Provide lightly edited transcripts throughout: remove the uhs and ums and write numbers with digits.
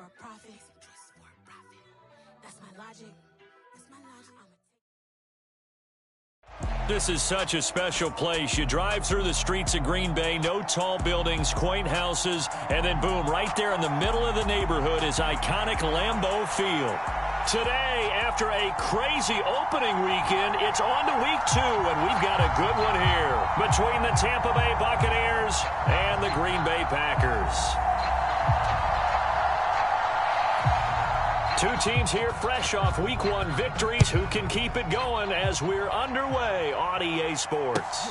for a profit. That's my logic. This is such a special place. You drive through the streets of Green Bay, no tall buildings, quaint houses, and then boom, right there in the middle of the neighborhood is iconic Lambeau Field. Today, after a crazy opening weekend, it's on to week 2, and we've got a good one here between the Tampa Bay Buccaneers and the Green Bay Packers. Two teams here fresh off Week 1 victories. Who can keep it going as we're underway on EA Sports?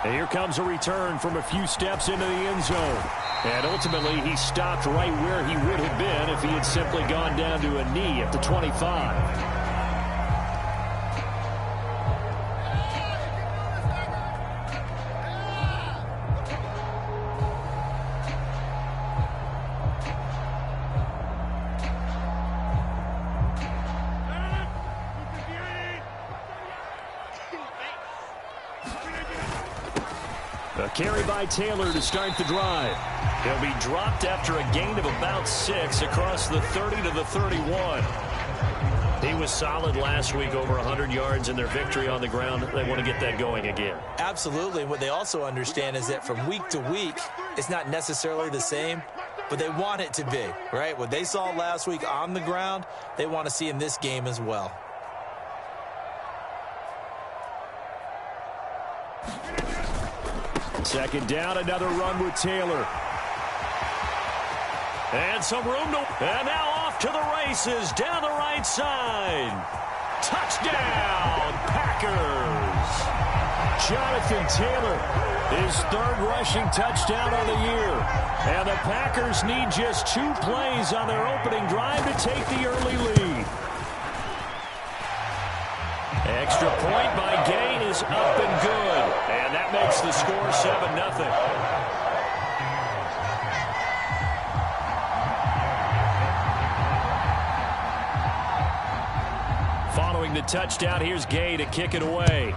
And here comes a return from a few steps into the end zone. And ultimately, he stopped right where he would have been if he had simply gone down to a knee at the 25. A carry by Taylor to start the drive. He'll be dropped after a gain of about 6 across the 30 to the 31. He was solid last week, over 100 yards in their victory on the ground. They want to get that going again. Absolutely. What they also understand is that from week to week, it's not necessarily the same, but they want it to be, right? What they saw last week on the ground, they want to see in this game as well. Second down, another run with Taylor. And some room to... And now off to the races down the right side. Touchdown, Packers. Jonathan Taylor, his 3rd rushing touchdown of the year. And the Packers need just 2 plays on their opening drive to take the early lead. Extra point by Gain is up and good. And that makes the score 7-0. Following the touchdown, here's Gay to kick it away.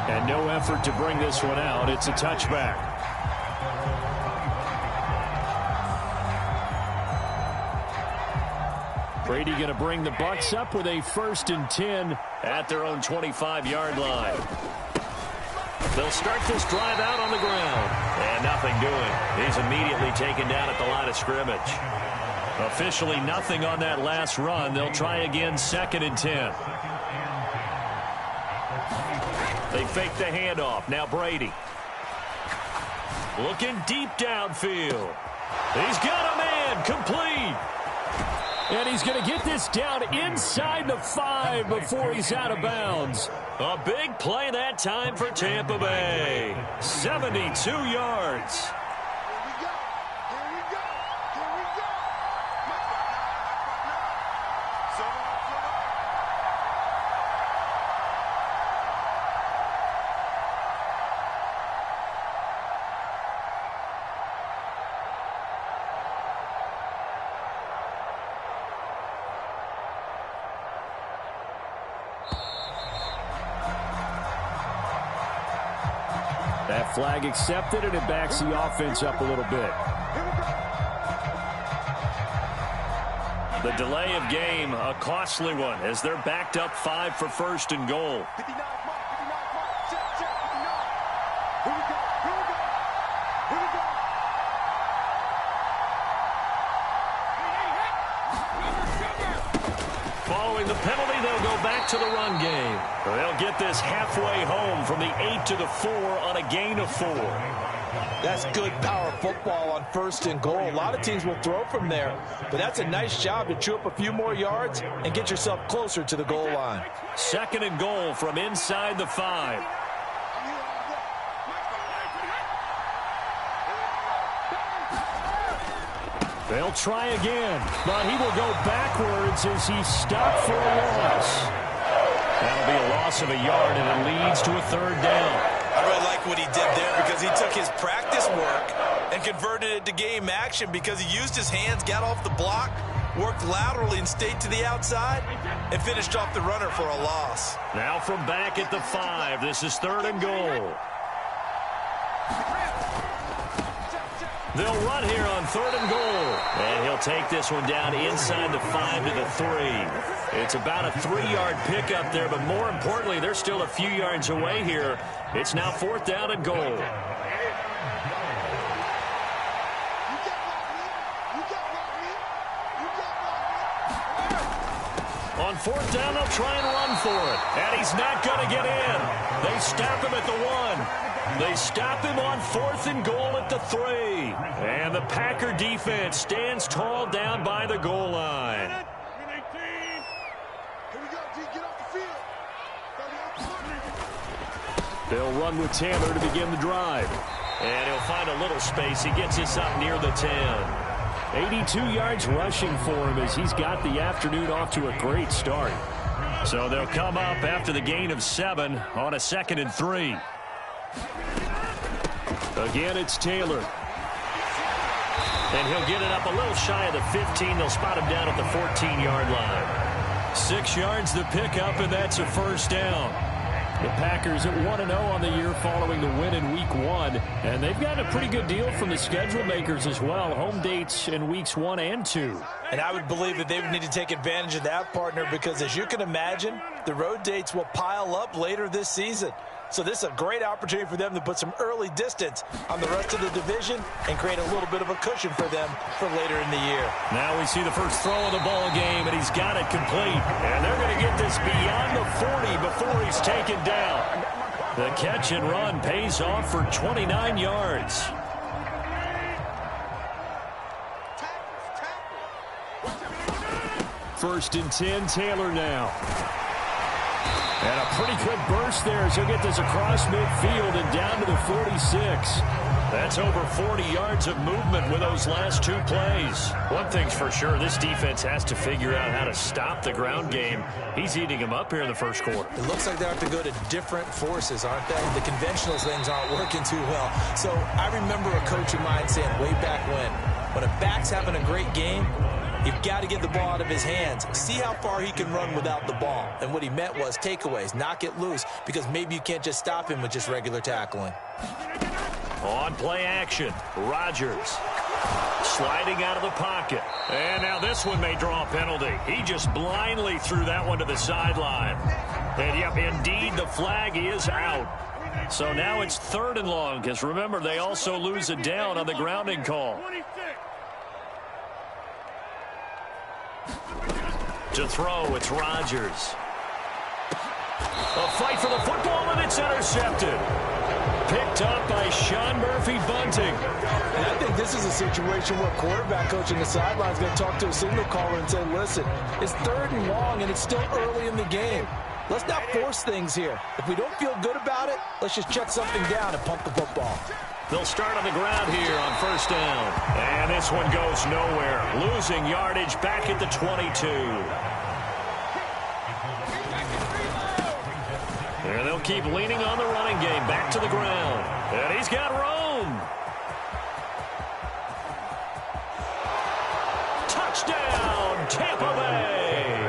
And no effort to bring this one out. It's a touchback. Brady going to bring the Bucs up with a 1st and 10 at their own 25-yard line. They'll start this drive out on the ground. And nothing doing. He's immediately taken down at the line of scrimmage. Officially nothing on that last run. They'll try again 2nd and 10. They fake the handoff. Now Brady. Looking deep downfield. He's got a man. Complete. And he's going to get this down inside the 5 before he's out of bounds. A big play that time for Tampa Bay. 72 yards. That flag accepted, and it backs the offense up a little bit. The delay of game, a costly one, as they're backed up 5 for 1st and goal. Following the penalty, they'll go back to the run game. They'll get this halfway home from the 8 to the 4 on a gain of 4. That's good power football on 1st and goal. A lot of teams will throw from there, but that's a nice job to chew up a few more yards and get yourself closer to the goal line. 2nd and goal from inside the 5. They'll try again, but he will go backwards as he's stopped for a loss. That'll be a loss of a yard, and it leads to a 3rd down. I really like what he did there because he took his practice work and converted it to game action because he used his hands, got off the block, worked laterally and stayed to the outside, and finished off the runner for a loss. Now from back at the 5, this is 3rd and goal. They'll run here on 3rd and goal. And he'll take this one down inside the 5 to the 3. It's about a 3-yard pickup there, but more importantly, they're still a few yards away here. It's now 4th down and goal. On 4th down, they'll try and run for it. And he's not going to get in. They stop him at the 1. They stop him on 4th and goal at the 3. And the Packer defense stands tall down by the goal line. They'll run with Taylor to begin the drive. And he'll find a little space. He gets this up near the 10. 82 yards rushing for him as he's got the afternoon off to a great start. So they'll come up after the gain of 7 on a 2nd and 3. Again, it's Taylor. And he'll get it up a little shy of the 15. They'll spot him down at the 14-yard line. 6 yards the pickup, and that's a 1st down. The Packers at 1-0 on the year following the win in Week 1. And they've gotten a pretty good deal from the schedule makers as well. Home dates in Weeks 1 and 2. And I would believe that they would need to take advantage of that, partner, because as you can imagine, the road dates will pile up later this season. So this is a great opportunity for them to put some early distance on the rest of the division and create a little bit of a cushion for them for later in the year. Now we see the first throw of the ball game, and he's got it complete. And they're going to get this beyond the 40 before he's taken down. The catch and run pays off for 29 yards. First and 10, Taylor now. And a pretty quick burst there as he'll get this across midfield and down to the 46. That's over 40 yards of movement with those last 2 plays. One thing's for sure, this defense has to figure out how to stop the ground game. He's eating them up here in the first quarter. It looks like they have to go to different forces, aren't they? The conventional things aren't working too well. So I remember a coach of mine saying way back when a back's having a great game, you've got to get the ball out of his hands. See how far he can run without the ball. And what he meant was takeaways, knock it loose, because maybe you can't just stop him with just regular tackling. On play action, Rodgers sliding out of the pocket. And now this one may draw a penalty. He just blindly threw that one to the sideline. And yep, indeed, the flag is out. So now it's 3rd and long, because remember, they also lose a down on the grounding call. To throw, it's Rodgers. A fight for the football, and it's intercepted. Picked up by Sean Murphy-Bunting. And I think this is a situation where quarterback coach on the sideline is going to talk to a signal caller and say, listen, it's 3rd and long, and it's still early in the game. Let's not force things here. If we don't feel good about it, let's just check something down and pump the football. They'll start on the ground here on 1st down. And this one goes nowhere. Losing yardage back at the 22. And they'll keep leaning on the running game. Back to the ground. And he's got room. Touchdown, Tampa Bay.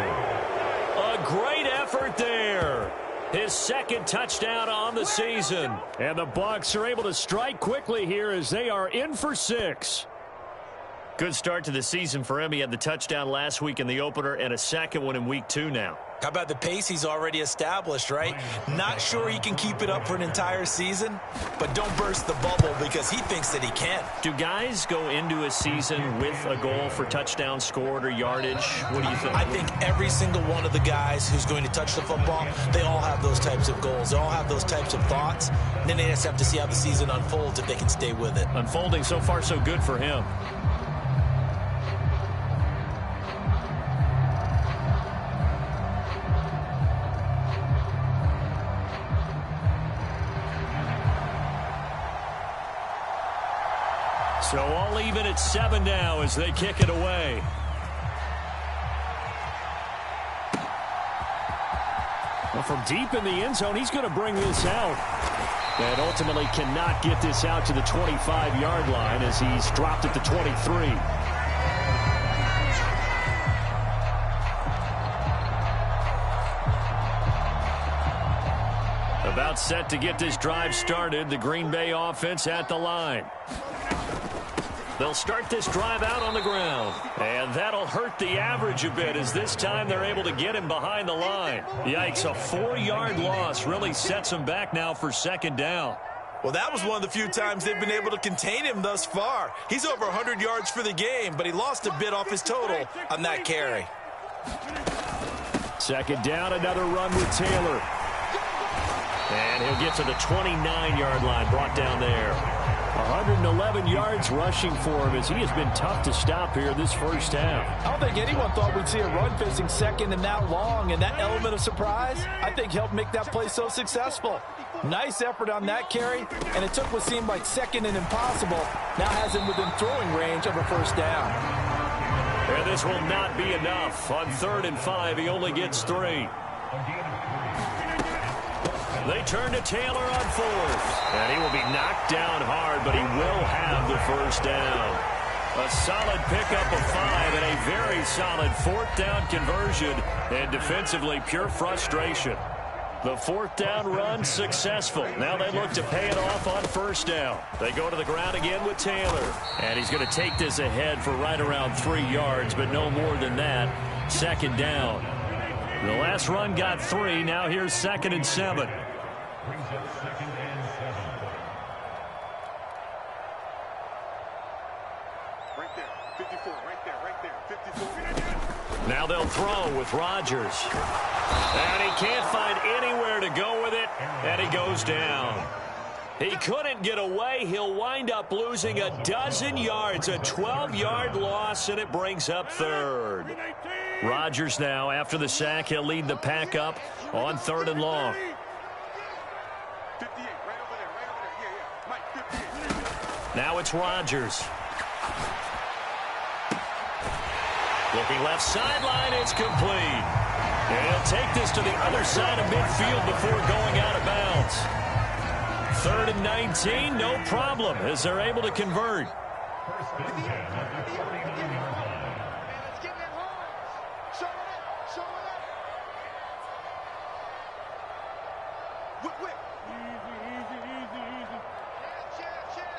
A great effort there. His 2nd touchdown on the season. And the Bucs are able to strike quickly here as they are in for 6. Good start to the season for him. He had the touchdown last week in the opener and a 2nd one in Week 2 now. How about the pace he's already established, right? Not sure he can keep it up for an entire season, but don't burst the bubble because he thinks that he can. Do guys go into a season with a goal for touchdown scored or yardage? What do you think? I think every single one of the guys who's going to touch the football, they all have those types of goals. They all have those types of thoughts. And then they just have to see how the season unfolds if they can stay with it. Unfolding so far so good for him. So all even at 7 now as they kick it away. Well, from deep in the end zone, he's going to bring this out. And ultimately cannot get this out to the 25-yard line as he's dropped at the 23. A About set to get this drive started. The Green Bay offense at the line. They'll start this drive out on the ground. And that'll hurt the average a bit as this time they're able to get him behind the line. Yikes, a 4-yard loss really sets him back now for second down. Well, that was one of the few times they've been able to contain him thus far. He's over 100 yards for the game, but he lost a bit off his total on that carry. Second down, another run with Taylor. And he'll get to the 29-yard line, brought down there. 111 yards rushing for him as he has been tough to stop here this first half. I don't think anyone thought we'd see a run finishing second and that long, and that element of surprise, I think, helped make that play so successful. Nice effort on that carry, and it took what seemed like second and impossible, now has him within throwing range of a first down. And this will not be enough. On 3rd and 5, he only gets 3. They turn to Taylor on 4th. And he will be knocked down hard, but he will have the first down. A solid pickup of 5 and a very solid 4th down conversion. And defensively, pure frustration. The 4th down run successful. Now they look to pay it off on 1st down. They go to the ground again with Taylor. And he's going to take this ahead for right around 3 yards, but no more than that. 2nd down. The last run got 3. Now here's 2nd and 7. Brings up 2nd and 7. Right there, 54, right there, 54. Now they'll throw with Rodgers. And he can't find anywhere to go with it, and he goes down. He couldn't get away. He'll wind up losing a dozen yards, a 12-yard loss, and it brings up 3rd. Rodgers now, after the sack, he'll lead the pack up on 3rd and long. 58, right over there, yeah, Mike, 58. Now it's Rodgers. Looking left sideline, it's complete. And he'll take this to the other side of midfield before going out of bounds. 3rd and 19, no problem, as they're able to convert.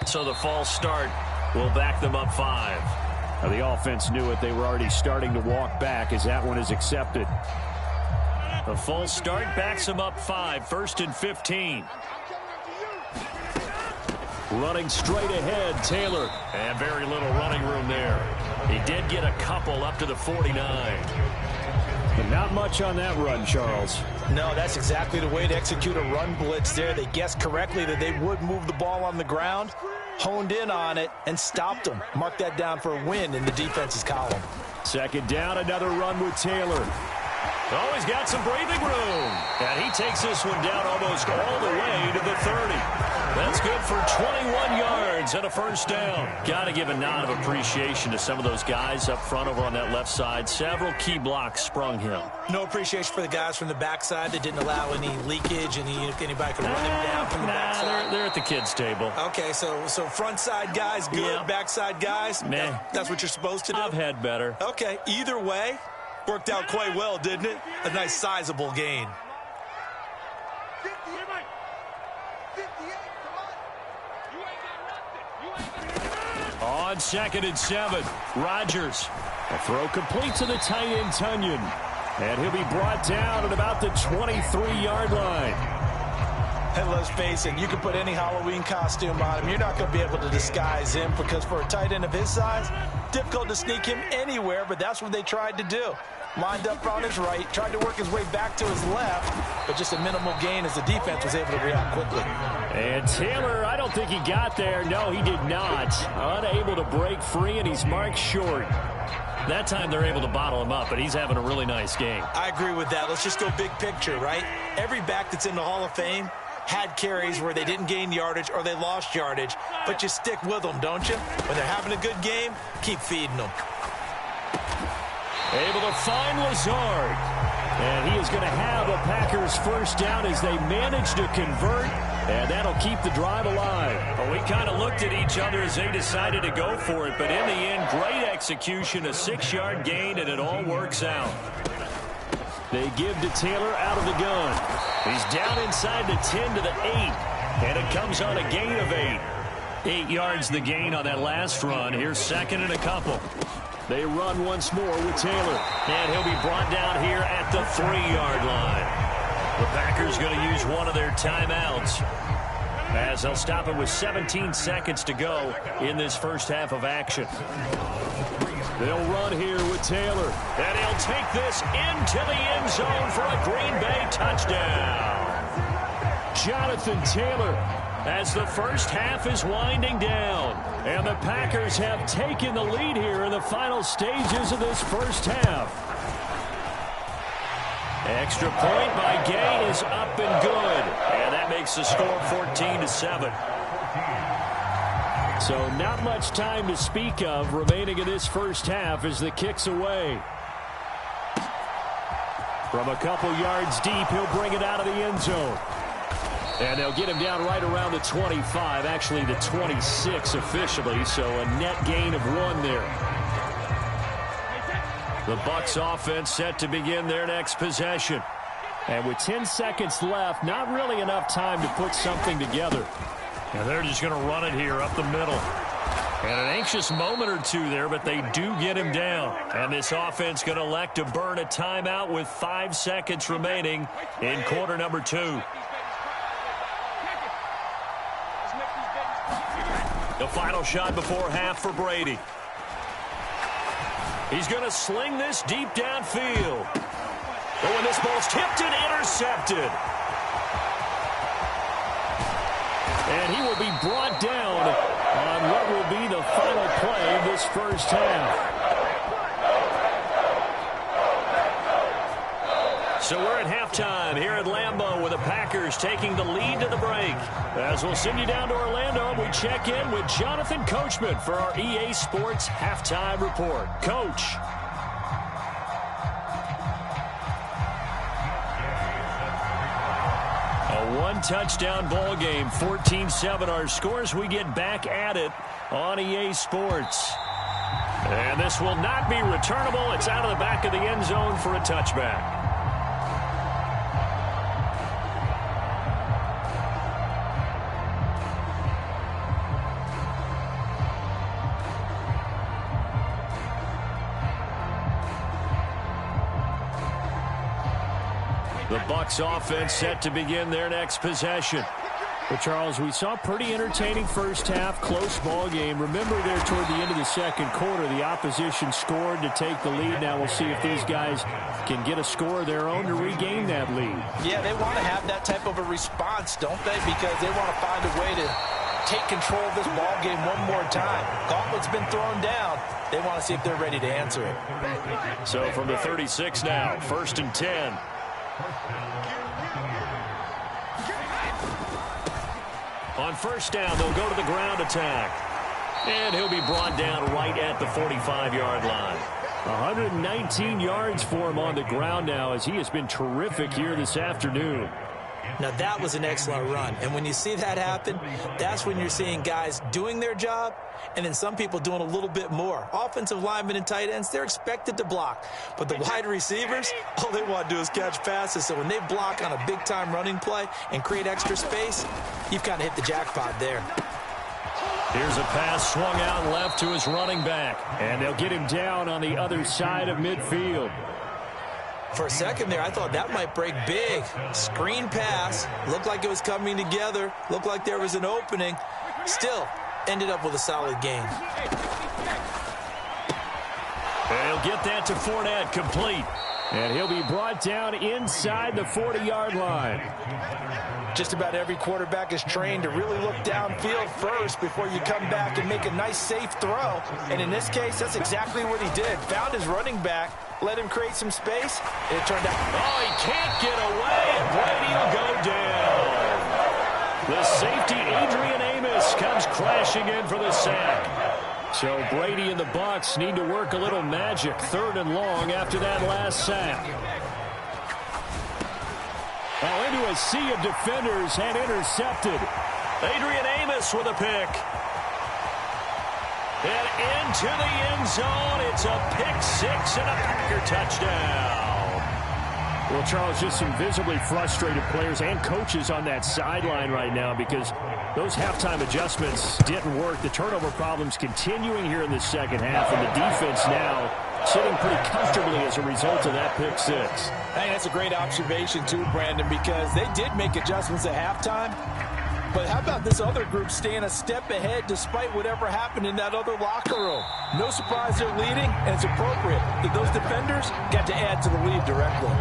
So the false start will back them up 5. Now the offense knew it. They were already starting to walk back as that one is accepted. The false start backs them up 5. 1st and 15. Running straight ahead, Taylor. And very little running room there. He did get a couple up to the 49. But not much on that run, Charles. No, that's exactly the way to execute a run blitz there. They guessed correctly that they would move the ball on the ground, honed in on it, and stopped them. Mark that down for a win in the defense's column. 2nd down, another run with Taylor. Oh, he's got some breathing room. And he takes this one down almost all the way to the 30. That's good for 21 yards and a first down. Got to give a nod of appreciation to some of those guys up front over on that left side. Several key blocks sprung him. No appreciation for the guys from the backside that didn't allow any leakage, and anybody could run him down from the backside. They're at the kids' table. Okay, so front side guys good, Yeah. backside guys, Meh. that's what you're supposed to do? I've had better. Okay, either way, worked out quite well, didn't it? A nice sizable gain. 58, Mike. 58, come on. You ain't got nothing. On 2nd and 7, Rodgers. A throw complete to the tight end, Tunyon. And he'll be brought down at about the 23-yard line. And let's face it, you can put any Halloween costume on him. You're not going to be able to disguise him because for a tight end of his size, difficult to sneak him anywhere, but that's what they tried to do. Lined up on his right, tried to work his way back to his left, but just a minimal gain as the defense was able to react quickly. And Taylor, I don't think he got there. No, he did not. Unable to break free, and he's marked short. That time they're able to bottle him up, but he's having a really nice game. I agree with that. Let's just go big picture, right? Every back that's in the Hall of Fame had carries where they didn't gain yardage or they lost yardage, but you stick with them, don't you? When they're having a good game, keep feeding them. Able to find Lazard. And he is going to have a Packers first down as they manage to convert, and that'll keep the drive alive. Well, we kind of looked at each other as they decided to go for it, but in the end, great execution, a 6-yard gain, and it all works out. They give to Taylor out of the gun. He's down inside the 10 to the 8, and it comes on a gain of 8. 8 yards the gain on that last run. Here's second and a couple. They run once more with Taylor, and he'll be brought down here at the 3-yard line. The Packers going to use one of their timeouts as they'll stop it with 17 seconds to go in this first half of action. They'll run here with Taylor, and he'll take this into the end zone for a Green Bay touchdown. Jonathan Taylor, as the first half is winding down, and the Packers have taken the lead here in the final stages of this first half. Extra point by Gay is up and good, and that makes the score 14-7. So not much time to speak of remaining in this first half as the kick's away. From a couple yards deep, he'll bring it out of the end zone. And they'll get him down right around the 25, actually the 26 officially, so a net gain of 1 there. The Bucs offense set to begin their next possession. And with 10 seconds left, not really enough time to put something together. And they're just going to run it here up the middle. And an anxious moment or two there, but they do get him down. And this offense going to elect to burn a timeout with 5 seconds remaining in quarter number 2. The final shot before half for Brady. He's going to sling this deep downfield. Oh, and this ball's tipped and intercepted. And he will be brought down on what will be the final play of this first half. So we're at halftime here at Lambeau with the Packers taking the lead to the break. As we'll send you down to Orlando, we check in with Jonathan Coachman for our EA Sports Halftime Report. Coach. A one-touchdown ball game, 14-7 our scores. We get back at it on EA Sports. And this will not be returnable. It's out of the back of the end zone for a touchback. The Bucs offense set to begin their next possession. But, Charles, we saw a pretty entertaining first half, close ball game. Remember there toward the end of the second quarter, the opposition scored to take the lead. Now we'll see if these guys can get a score of their own to regain that lead. Yeah, they want to have that type of a response, don't they? Because they want to find a way to take control of this ball game one more time. Gauntlet's been thrown down. They want to see if they're ready to answer it. So from the 36 now, 1st and 10. On first down, they'll go to the ground attack. And he'll be brought down right at the 45-yard line. 119 yards for him on the ground now, as he has been terrific here this afternoon. Now, that was an excellent run. And when you see that happen, that's when you're seeing guys doing their job and then some people doing a little bit more. Offensive linemen and tight ends, they're expected to block. But the wide receivers, all they want to do is catch passes. So when they block on a big-time running play and create extra space, you've kind of hit the jackpot there. Here's a pass swung out left to his running back. And they'll get him down on the other side of midfield. For a second there, I thought that might break big. Screen pass. Looked like it was coming together. Looked like there was an opening. Still ended up with a solid gain. And he'll get that to Fournette, complete. And he'll be brought down inside the 40-yard line. Just about every quarterback is trained to really look downfield first before you come back and make a nice, safe throw. And in this case, that's exactly what he did. Found his running back, let him create some space, and it turned out... Oh, he can't get away, and Brady will go down. The safety, Adrian Amos, comes crashing in for the sack. So Brady and the Bucs need to work a little magic. 3rd and long after that last sack. Oh, into a sea of defenders and intercepted. Adrian Amos with a pick. And into the end zone. It's a pick 6 and a Packer touchdown. Well, Charles, just some visibly frustrated players and coaches on that sideline right now because those halftime adjustments didn't work. The turnover problems continuing here in the second half, and the defense now sitting pretty comfortably as a result of that pick six. Hey, that's a great observation too, Brandon, because they did make adjustments at halftime. But how about this other group staying a step ahead despite whatever happened in that other locker room? No surprise they're leading, and it's appropriate that those defenders got to add to the lead directly.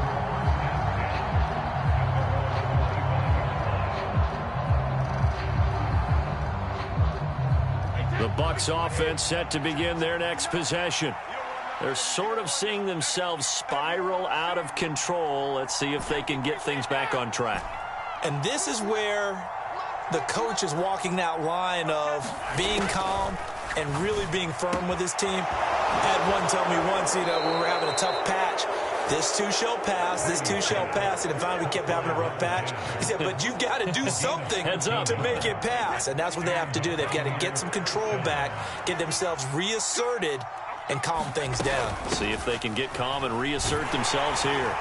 The Bucs offense set to begin their next possession. They're sort of seeing themselves spiral out of control. Let's see if they can get things back on track. And this is where the coach is walking that line of being calm and really being firm with his team. I had one tell me once, when we were having a tough patch, this too shall pass, this too shall pass, and finally we kept having a rough patch. He said, but you've got to do something to make it pass, and that's what they have to do. They've got to get some control back, get themselves reasserted, and calm things down. See if they can get calm and reassert themselves here.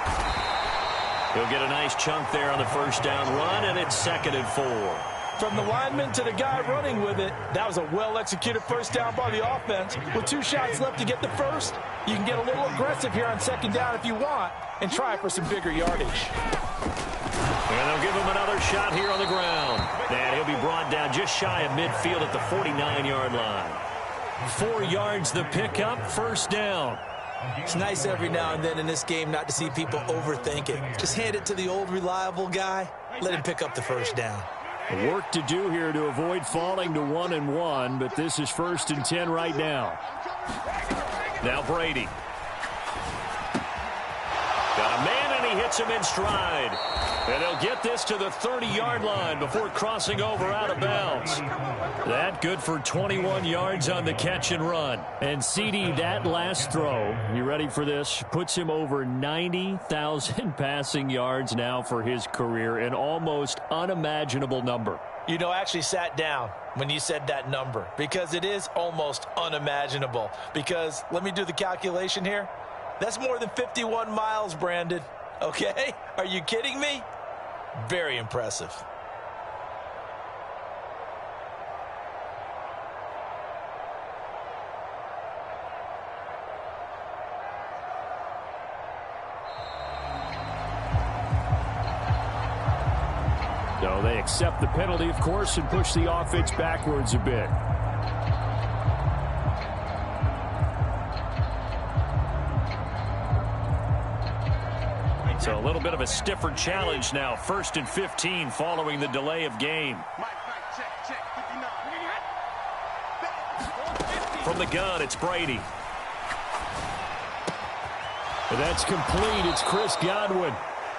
He'll get a nice chunk there on the first down run, and it's 2nd and 4. From the lineman to the guy running with it, that was a well-executed first down by the offense. With 2 shots left to get the first, you can get a little aggressive here on 2nd down if you want and try for some bigger yardage. And they'll give him another shot here on the ground. And he'll be brought down just shy of midfield at the 49-yard line. 4 yards the pickup, first down. It's nice every now and then in this game not to see people overthink it. Just hand it to the old reliable guy. Let him pick up the first down. Work to do here to avoid falling to 1-1, but this is 1st and 10 right now. Now Brady. Got a man, and he hits him in stride. And he'll get this to the 30-yard line before crossing over out of bounds. That good for 21 yards on the catch and run. And CD, that last throw, you ready for this, puts him over 90,000 passing yards now for his career, an almost unimaginable number. I actually sat down when you said that number because it is almost unimaginable. Because let me do the calculation here. That's more than 51 miles, Brandon. Okay? Are you kidding me? Very impressive. So they accept the penalty, of course, and push the offense backwards a bit. So a little bit of a stiffer challenge now. 1st and 15 following the delay of game. From the gun, it's Brady. And that's complete. It's Chris Godwin.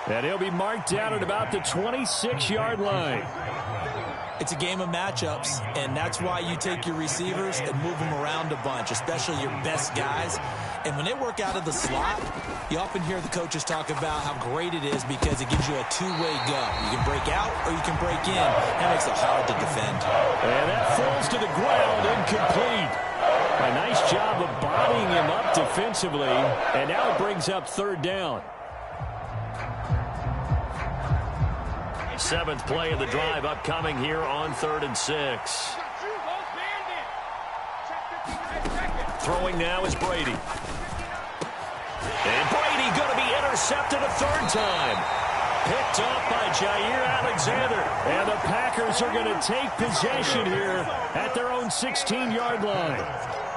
And he'll be marked down at about the 26-yard line. It's a game of matchups, and that's why you take your receivers and move them around a bunch, especially your best guys. And when they work out of the slot, you often hear the coaches talk about how great it is because it gives you a two-way go. You can break out or you can break in. That makes it hard to defend. And that falls to the ground, incomplete. A nice job of bodying him up defensively, and now it brings up 3rd down. 7th play of the drive upcoming here on 3rd and 6. Throwing now is Brady. And Brady going to be intercepted a 3rd time. Picked off by Jair Alexander. And the Packers are going to take possession here at their own 16-yard line.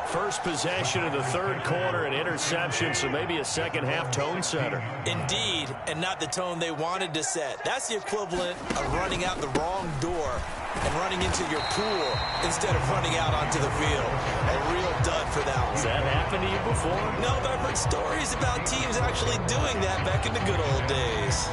First possession of the 3rd quarter, an interception, so maybe a second-half tone setter. Indeed, and not the tone they wanted to set. That's the equivalent of running out the wrong door and running into your pool instead of running out onto the field. A real dud for that one. Has that happened to you before? No, but I've heard stories about teams actually doing that back in the good old days.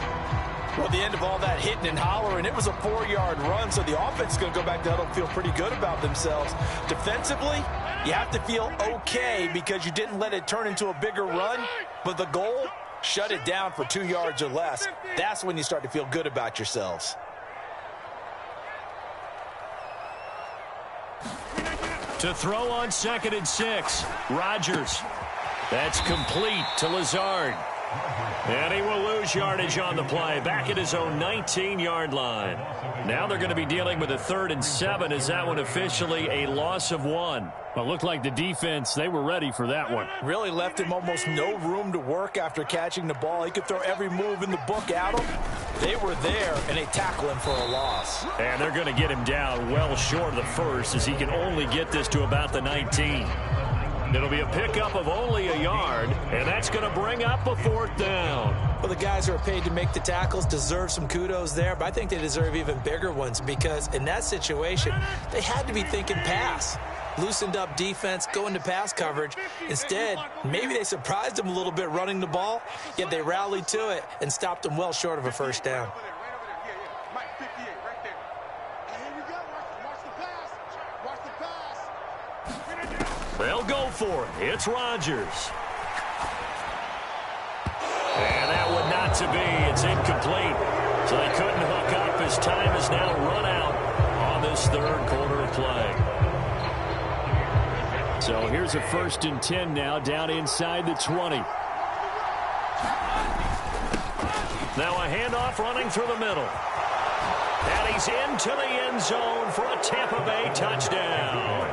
Well, at the end of all that hitting and hollering, it was a 4-yard run, so the offense is going to go back to huddle and feel pretty good about themselves. Defensively, you have to feel okay because you didn't let it turn into a bigger run, but the goal, shut it down for 2 yards or less. That's when you start to feel good about yourselves. To throw on 2nd and 6, Rodgers. That's complete to Lazard. And he will lose yardage on the play, back at his own 19-yard line. Now they're going to be dealing with a 3rd and 7. Is that one officially a loss of 1? Well, it looked like the defense, they were ready for that one. Really left him almost no room to work after catching the ball. He could throw every move in the book at him. They were there, and they tackle him for a loss. And they're going to get him down well short of the first, as he can only get this to about the 19. It'll be a pickup of only a yard, and that's going to bring up a 4th down. Well, the guys who are paid to make the tackles deserve some kudos there, but I think they deserve even bigger ones because in that situation, they had to be thinking pass. Loosened up defense, go into pass coverage. Instead, maybe they surprised them a little bit running the ball, yet they rallied to it and stopped them well short of a 1st down. They'll go for it. It's Rodgers. And that would not to be. It's incomplete. So they couldn't hook up as time is now run out on this 3rd quarter of play. So here's a 1st and 10 now, down inside the 20. Now a handoff running through the middle. And he's into the end zone for a Tampa Bay touchdown.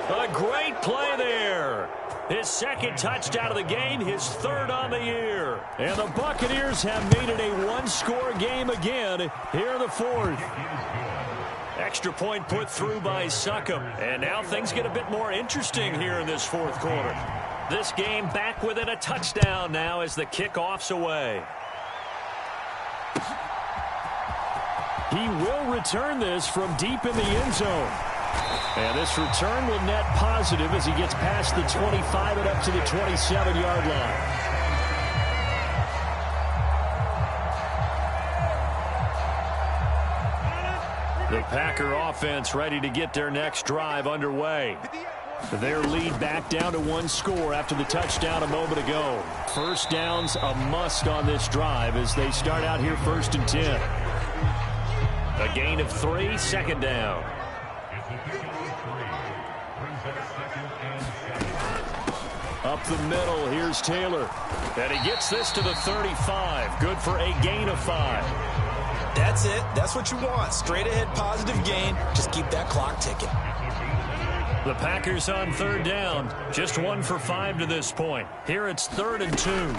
A great play there. His 2nd touchdown of the game, his 3rd on the year. And the Buccaneers have made it a 1-score game again here in the 4th. Extra point put through by Succop. And now things get a bit more interesting here in this 4th quarter. This game back within a touchdown now as the kickoff's away. He will return this from deep in the end zone. And this return will net positive as he gets past the 25 and up to the 27-yard line. The Packer offense ready to get their next drive underway. Their lead back down to 1 score after the touchdown a moment ago. 1st down's a must on this drive as they start out here 1st and 10. A gain of 3, 2nd down. Up the middle, here's Taylor. And he gets this to the 35. Good for a gain of 5. That's it. That's what you want. Straight ahead positive gain. Just keep that clock ticking. The Packers on 3rd down. Just 1 for 5 to this point. Here it's 3rd and 2.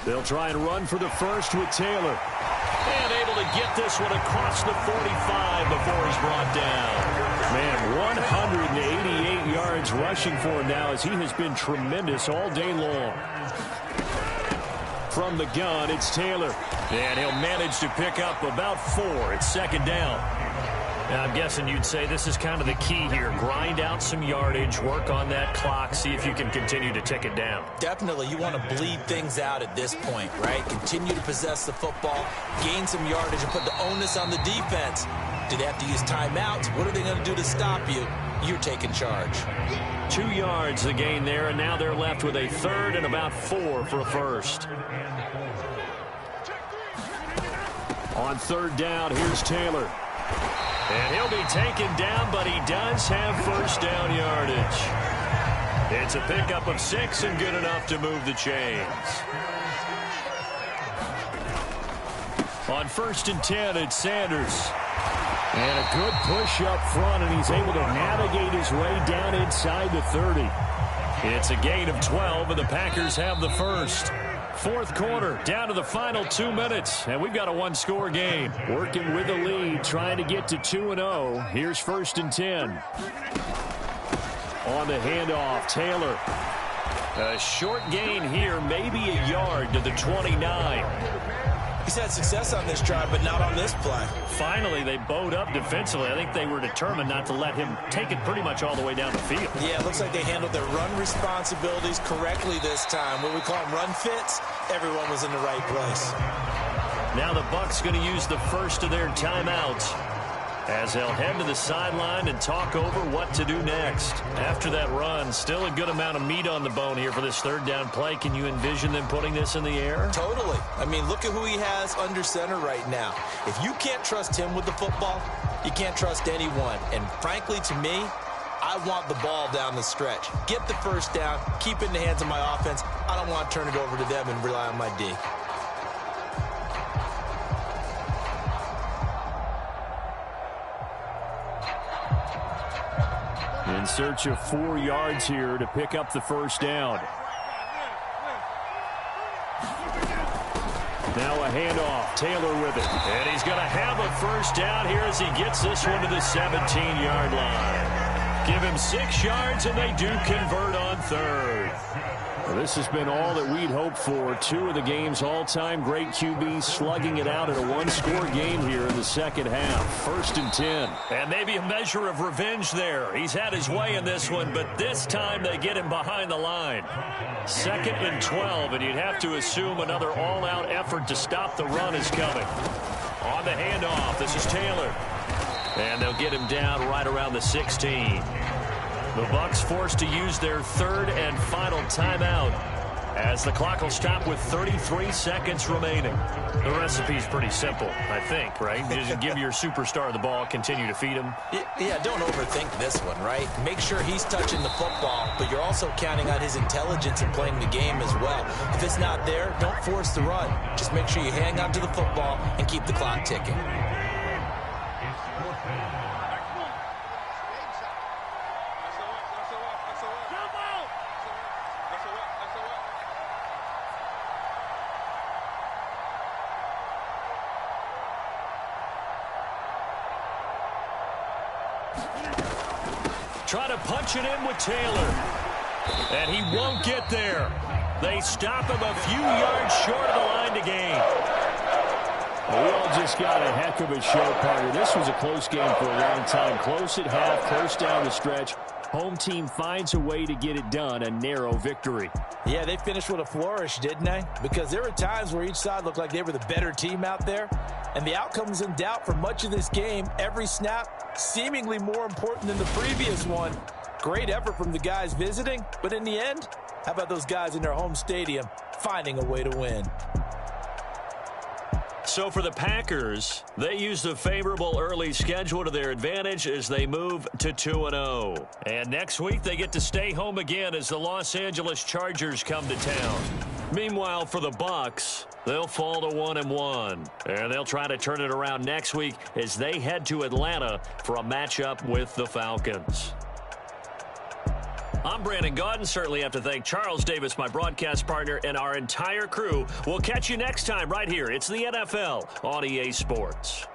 They'll try and run for the first with Taylor. And able to get this one across the 45 before he's brought down. Man, 188 yards rushing for him now as he has been tremendous all day long. From the gun, it's Taylor. And he'll manage to pick up about 4. It's 2nd down. Now, I'm guessing you'd say this is kind of the key here. Grind out some yardage, work on that clock, see if you can continue to tick it down. Definitely, you want to bleed things out at this point, right? Continue to possess the football, gain some yardage, and put the onus on the defense. Do they have to use timeouts? What are they going to do to stop you? You're taking charge. 2 yards the gain there, and now they're left with a 3rd and about 4 for a 1st. On 3rd down, here's Taylor. And he'll be taken down, but he does have 1st down yardage. It's a pickup of 6 and good enough to move the chains. On 1st and 10, it's Sanders. And a good push up front, and he's able to navigate his way down inside the 30. It's a gain of 12, and the Packers have the 1st. 4th quarter, down to the final 2 minutes, and we've got a 1-score game. Working with the lead, trying to get to 2-0. Here's 1st and 10. On the handoff, Taylor. A short gain here, maybe a yard to the 29. He's had success on this drive, but not on this play. Finally, they bowed up defensively. I think they were determined not to let him take it pretty much all the way down the field. Yeah, it looks like they handled their run responsibilities correctly this time. What we call them run fits, everyone was in the right place. Now the Bucs going to use the first of their timeouts as they'll head to the sideline and talk over what to do next. After that run, still a good amount of meat on the bone here for this 3rd down play. Can you envision them putting this in the air? Totally. I mean, look at who he has under center right now. If you can't trust him with the football, you can't trust anyone. And frankly, to me, I want the ball down the stretch. Get the first down, keep it in the hands of my offense. I don't want to turn it over to them and rely on my D. In search of 4 yards here to pick up the first down. Now a handoff. Taylor with it. And he's going to have a first down here as he gets this one to the 17-yard line. Give him 6 yards, and they do convert on third. Well, this has been all that we'd hoped for. 2 of the game's all-time great QBs slugging it out in a one-score game here in the second half. 1st and 10. And maybe a measure of revenge there. He's had his way in this one, but this time they get him behind the line. 2nd and 12, and you'd have to assume another all-out effort to stop the run is coming. On the handoff, this is Taylor. And they'll get him down right around the 16. The Bucs forced to use their 3rd and final timeout as the clock will stop with 33 seconds remaining. The recipe's pretty simple, I think, right? Just give your superstar the ball, continue to feed him. Yeah, don't overthink this one, right? Make sure he's touching the football, but you're also counting on his intelligence in playing the game as well. If it's not there, don't force the run. Just make sure you hang on to the football and keep the clock ticking. Try to punch it in with Taylor. And he won't get there. They stop him a few yards short of the line to gain. We all just got a heck of a show, partner. This was a close game for a long time. Close at half, close down the stretch. Home team finds a way to get it done, a narrow victory. Yeah, they finished with a flourish, didn't they? Because there were times where each side looked like they were the better team out there. And the outcome was in doubt for much of this game. Every snap seemingly more important than the previous one. Great effort from the guys visiting. But in the end, how about those guys in their home stadium finding a way to win? So for the Packers, they use the favorable early schedule to their advantage as they move to 2-0. And next week, they get to stay home again as the Los Angeles Chargers come to town. Meanwhile, for the Bucs, they'll fall to 1-1. And they'll try to turn it around next week as they head to Atlanta for a matchup with the Falcons. I'm Brandon Gaudin. Certainly have to thank Charles Davis, my broadcast partner, and our entire crew. We'll catch you next time right here. It's the NFL on EA Sports.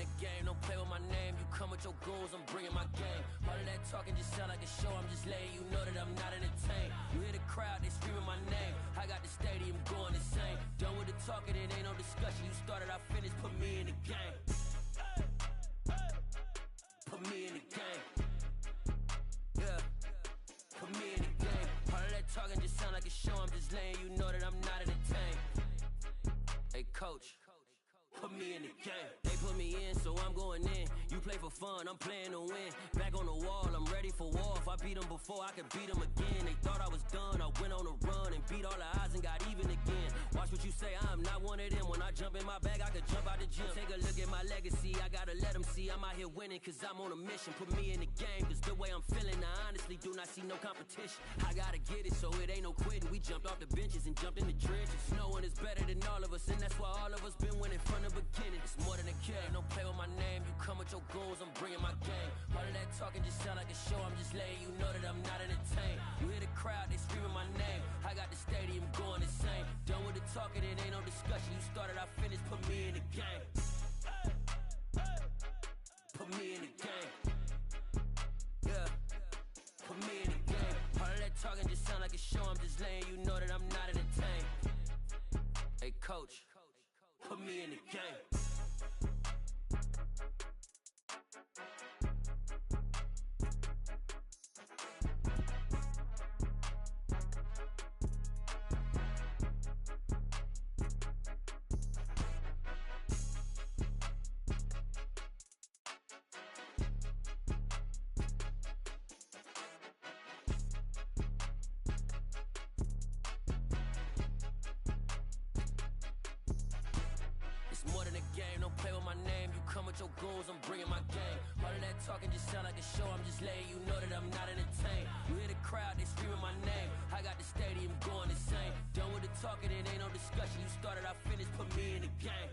the game, don't play with my name. You come with your goons, I'm bringing my game. All of that talking just sound like a show, I'm just letting you know that I'm not entertained. You hear the crowd, they screaming my name. I got the stadium going insane. Done with the talking, it ain't no discussion. You started, I finished, put me in the game. Put me in the game. Yeah, put me in the game. All of that talking just sound like a show, I'm just letting you know that I'm not entertained. Hey, coach. Put me in the game. They put me in, so I'm going in. You play for fun, I'm playing to win. Back on the wall, I'm ready for war. If I beat them before, I could beat them again. They thought I was done, I went on a run and beat all the odds and got even again. Watch what you say, I'm not one of them. When I jump in my bag, I could jump out the gym. Take a look at my legacy, I gotta let them see I'm out here winning, cause I'm on a mission. Put me in the game, cause the way I'm feeling, I honestly do not see no competition. I gotta get it, so it ain't no quitting. We jumped off the benches and jumped in the trenches. No one is better than all of us, and that's why all of us been winning from the beginning. It's more than a game, don't play with my name. You come with your goons, I'm bringing my game. All of that talking just sound like a show, I'm just letting you know that I'm not entertained. You hear the crowd, they screaming my name. I got the stadium going insane. Done with the talking, it ain't no discussion. You started, I finished, put me in the game. Put me in the game. Yeah, put me in the game. All of that talking just sound like a show, I'm just letting you know that I'm not entertained. Hey, coach. Put me in the game. Your goons, I'm bringing my game. All of that talking just sound like a show, I'm just letting you know that I'm not entertained. You hear the crowd, they screaming my name. I got the stadium going insane. Done with the talking, it ain't no discussion. You started, I finished, put me in the game.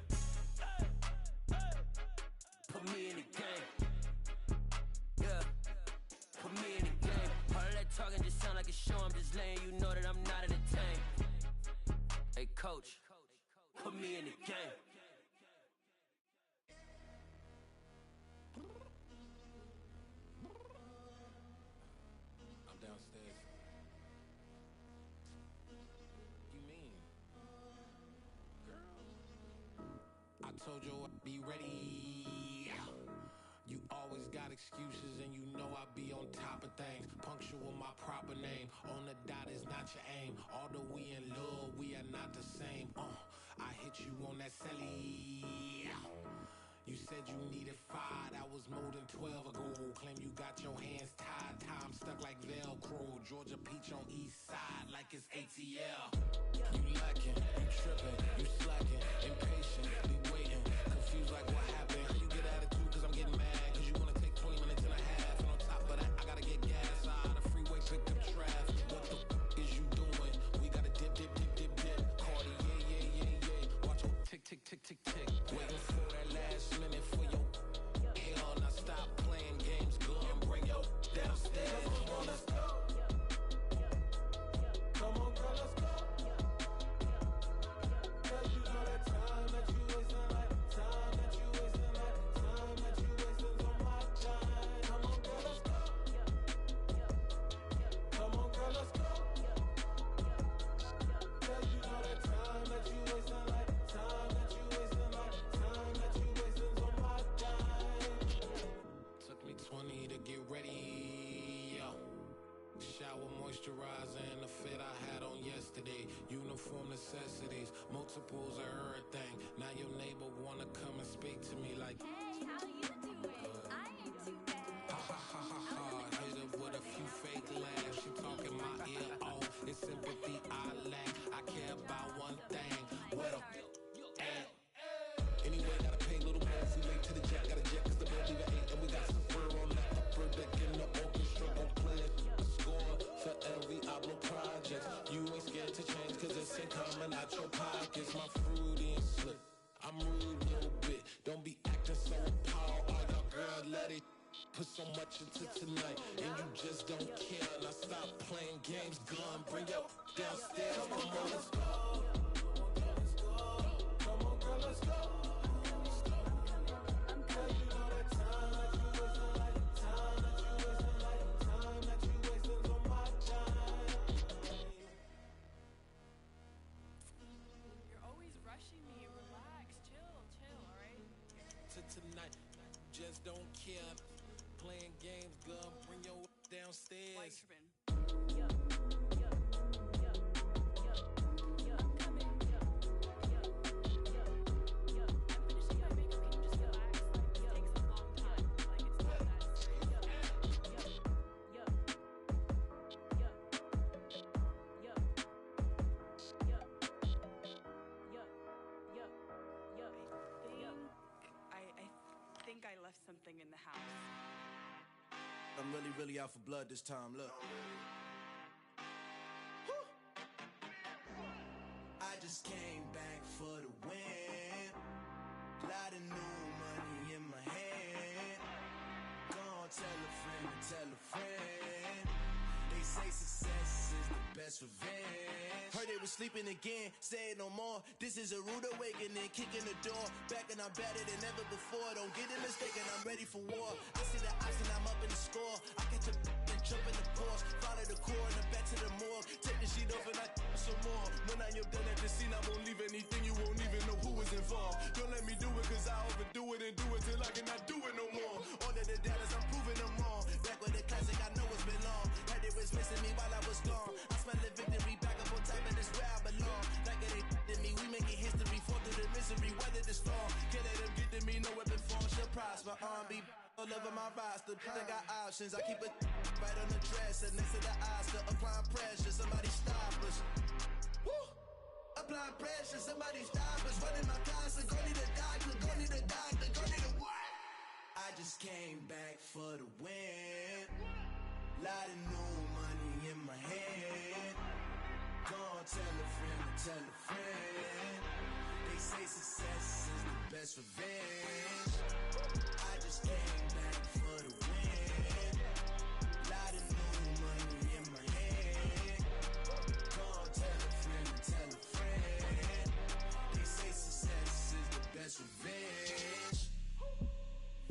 Put me in the game. Yeah, put me in the game. All of that talking just sound like a show, I'm just letting you know that I'm not entertained. Hey, coach, put me in the game. I'm downstairs. You mean? Girl, I told you I'd be ready. You always got excuses and you know I be on top of things. Punctual my proper name. On the dot is not your aim. Although we in love, we are not the same. I hit you on that celly. You said you needed 5, that was more than 12 ago. Claim you got your hands tied, time stuck like Velcro. Georgia peach on east side like it's ATL. You lacking, you tripping, you slacking, impatient, be waiting, confused like what happened. How you get attitude cause I'm getting mad, cause you wanna take 20 minutes and a half. And on top of that, I gotta get gas out of the freeway, pick up traffic. What the is you doing? We gotta dip, dip, dip, dip, dip. Cardi, yeah. Watch your tick, tick, tick, tick, tick. Waiting for that last minute for your hell. Now stop playing games, go and bring your downstairs. Come on, let's go. Come on, girl, let's go. Cause you know that time that you wasting, like time that you wasting, like time that you wasting on my time. Come on, girl, let's go. Come on, girl, let's go. Cause you know that time that you wasting, like time that you wasting, like time that you wasting on my time. Took me 20 to get ready, yo. Shower moisturizer and the fit I had on yesterday. Uniform necessities, multiples of everything. Now your neighbor wanna come and speak to me like, hey, how you doing? I ain't too bad. Ha ha ha ha ha. Hit her with a few fake laughs. She talking my ear off. It's sympathy I lack. I care about one thing. What up? Anyway, gotta pay a little more if we late to the jet. Got a jet cause the boat leave at 8. And we got some fur on the upper deck in the orchestra. Gon' play a score for every album project. You ain't scared to change cause it's ain't coming out your pockets. My fruity and slick. I'm rude a little bit. Don't be acting so appalled. All y'all girl, let it put so much into tonight. And you just don't care. Now stop playing games. Gun, bring your downstairs. Come on, let's go. Come on, girl, let's go. players don't care. Playing games, girl, bring your downstairs. I think I left something in the house. I'm really out for blood this time, look. I just came back for the win. Lot of new money in my hand. Gonna tell a friend to tell a friend. They say success is the best revenge. Heard they was sleeping again, say it no more. This is a rude awakening, kicking the door. Back and I'm better than ever before. Don't get it mistaken, I'm ready for war. I see the option, I'm up in the score. I catch a and jump in the Porsche. Follow the core and the back to the morgue. Take the sheet off and I some more. When I am done at the scene, I won't leave anything. You won't even know who was involved. Don't let me do it, cause I overdo it and do it till I cannot do it no more. All of the doubters, I'm proving them wrong. Back with the classic, I know it's been long. Had it was missing me while I was gone. I smell the victory back up on top, and it's where I belong. Like it ain't to me, we making history. Fall through the misery, weather the storm. Can't let them get to me, no weapon form shall prosper. Be all over my roster. I got options, I keep it right on the dresser. Next to the Oscar, applying pressure. Somebody stop us. Woo! Applying pressure, somebody stop us. Running my closet, go need a doctor, go need a doctor, go need a what? I just came back for the win. Lot of new money in my hand. Gonna tell a friend to tell a friend. They say success is the best revenge. I just came back for the win. Lot of new money in my hand. Gonna tell a friend to tell a friend. They say success is the best revenge.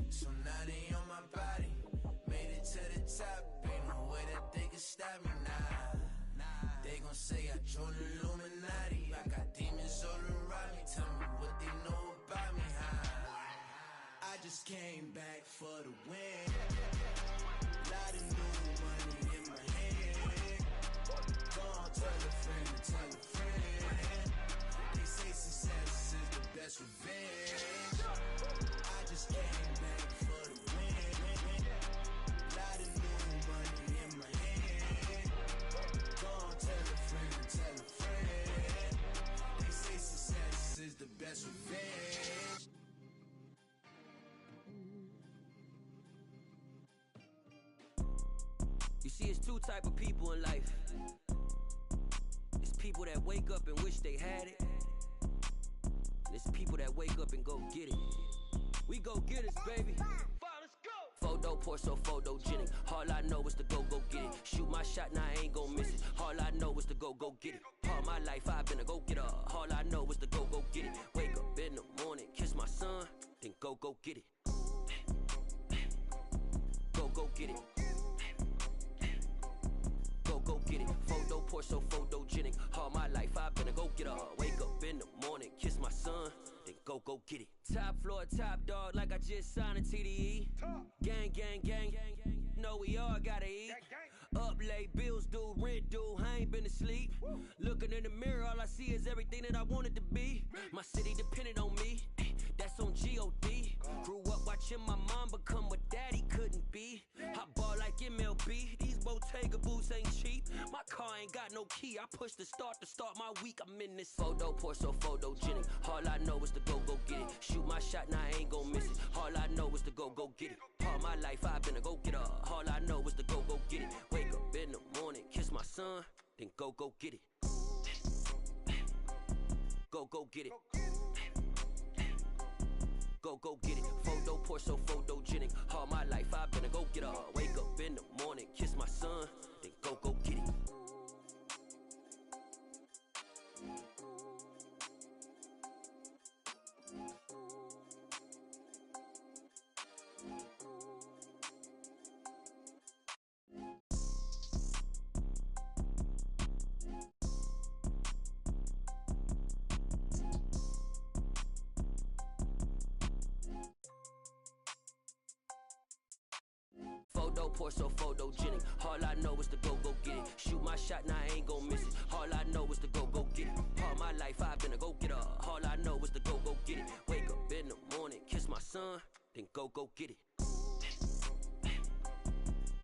So now they on my body. Made it to the top. Ain't no way that they can stop me now. They gon' say I joined the Illuminati. I got demons all around me. Tell me what they know about me, huh? I just came back for the win. Lot of new money in my hand. Gonna tell a friend to tell a friend. They say success is the best revenge. I just came back for the win. Lot of new money in my hand. Gonna tell a friend to tell a friend. They say success is the best revenge. You see, it's two type of people in life. It's people that wake up and wish they had it. And it's people that wake up and go get it. We go get it, baby. Photo pour so photogenic. All I know is to go get it. Shoot my shot, now I ain't gon' miss it. All I know is to go get it. All my life I've been a go-getter. All I know is to go get it. Wake up in the morning, kiss my son, then go get it. Go get it. Go get it. Photo pour so photogenic. All my life I've been a go-getter. Wake up in the morning, kiss my son, then go get it. Top floor, top dog, like I just signed a TDE. Gang. Know we all gotta eat. Up late, bills due, rent due, I ain't been asleep. Looking in the mirror, all I see is everything that I wanted to be. My city depended on me, that's on G.O.D. Grew up watching my mom become what daddy couldn't be. I ball like MLB, these Bottega boots ain't cheap. My car ain't got no key, I push the start to start my week. I'm in this photo pour so photogenic. All I know is to go get it. Shoot my shot, now I ain't gon' miss it. All I know is to go get it. All my life I've been a go-getter. All I know is to go get it. Wake up in the morning, kiss my son, then go get it. Go get it. Go get it. Photo pour so photogenic. All my life I've been a go-getter. Wake up in the morning, kiss my son, then go get it. pour so photogenic. All I know is to go get it. Shoot my shot, now I ain't gon' miss it. All I know is to go get it. All my life I've been a go-getter. All I know is to go get it. Wake up in the morning, kiss my son, then go get it.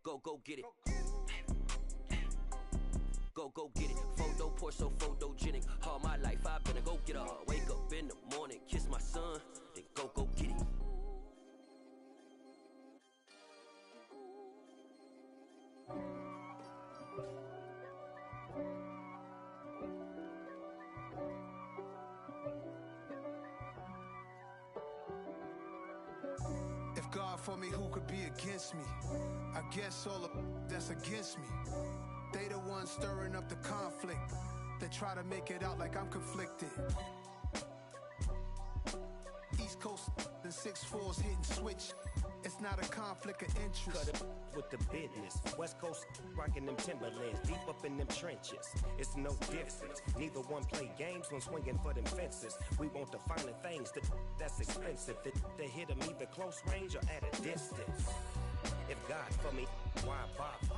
Go get it. Go get it. Photo pour so photogenic. All my life I've been a go-getter. Wake up in the morning, kiss my son, then go get it. If God for me, who could be against me? I guess all of that's against me. They the ones stirring up the conflict. They try to make it out like I'm conflicted. East Coast and 6'4's hitting switch. It's not a conflict of interest. Cut it with the business. West Coast rocking them Timberlands, deep up in them trenches. It's no difference. Neither one play games when swinging for them fences. We want the finer things that's expensive. They hit them either close range or at a distance. If God for me, why bother?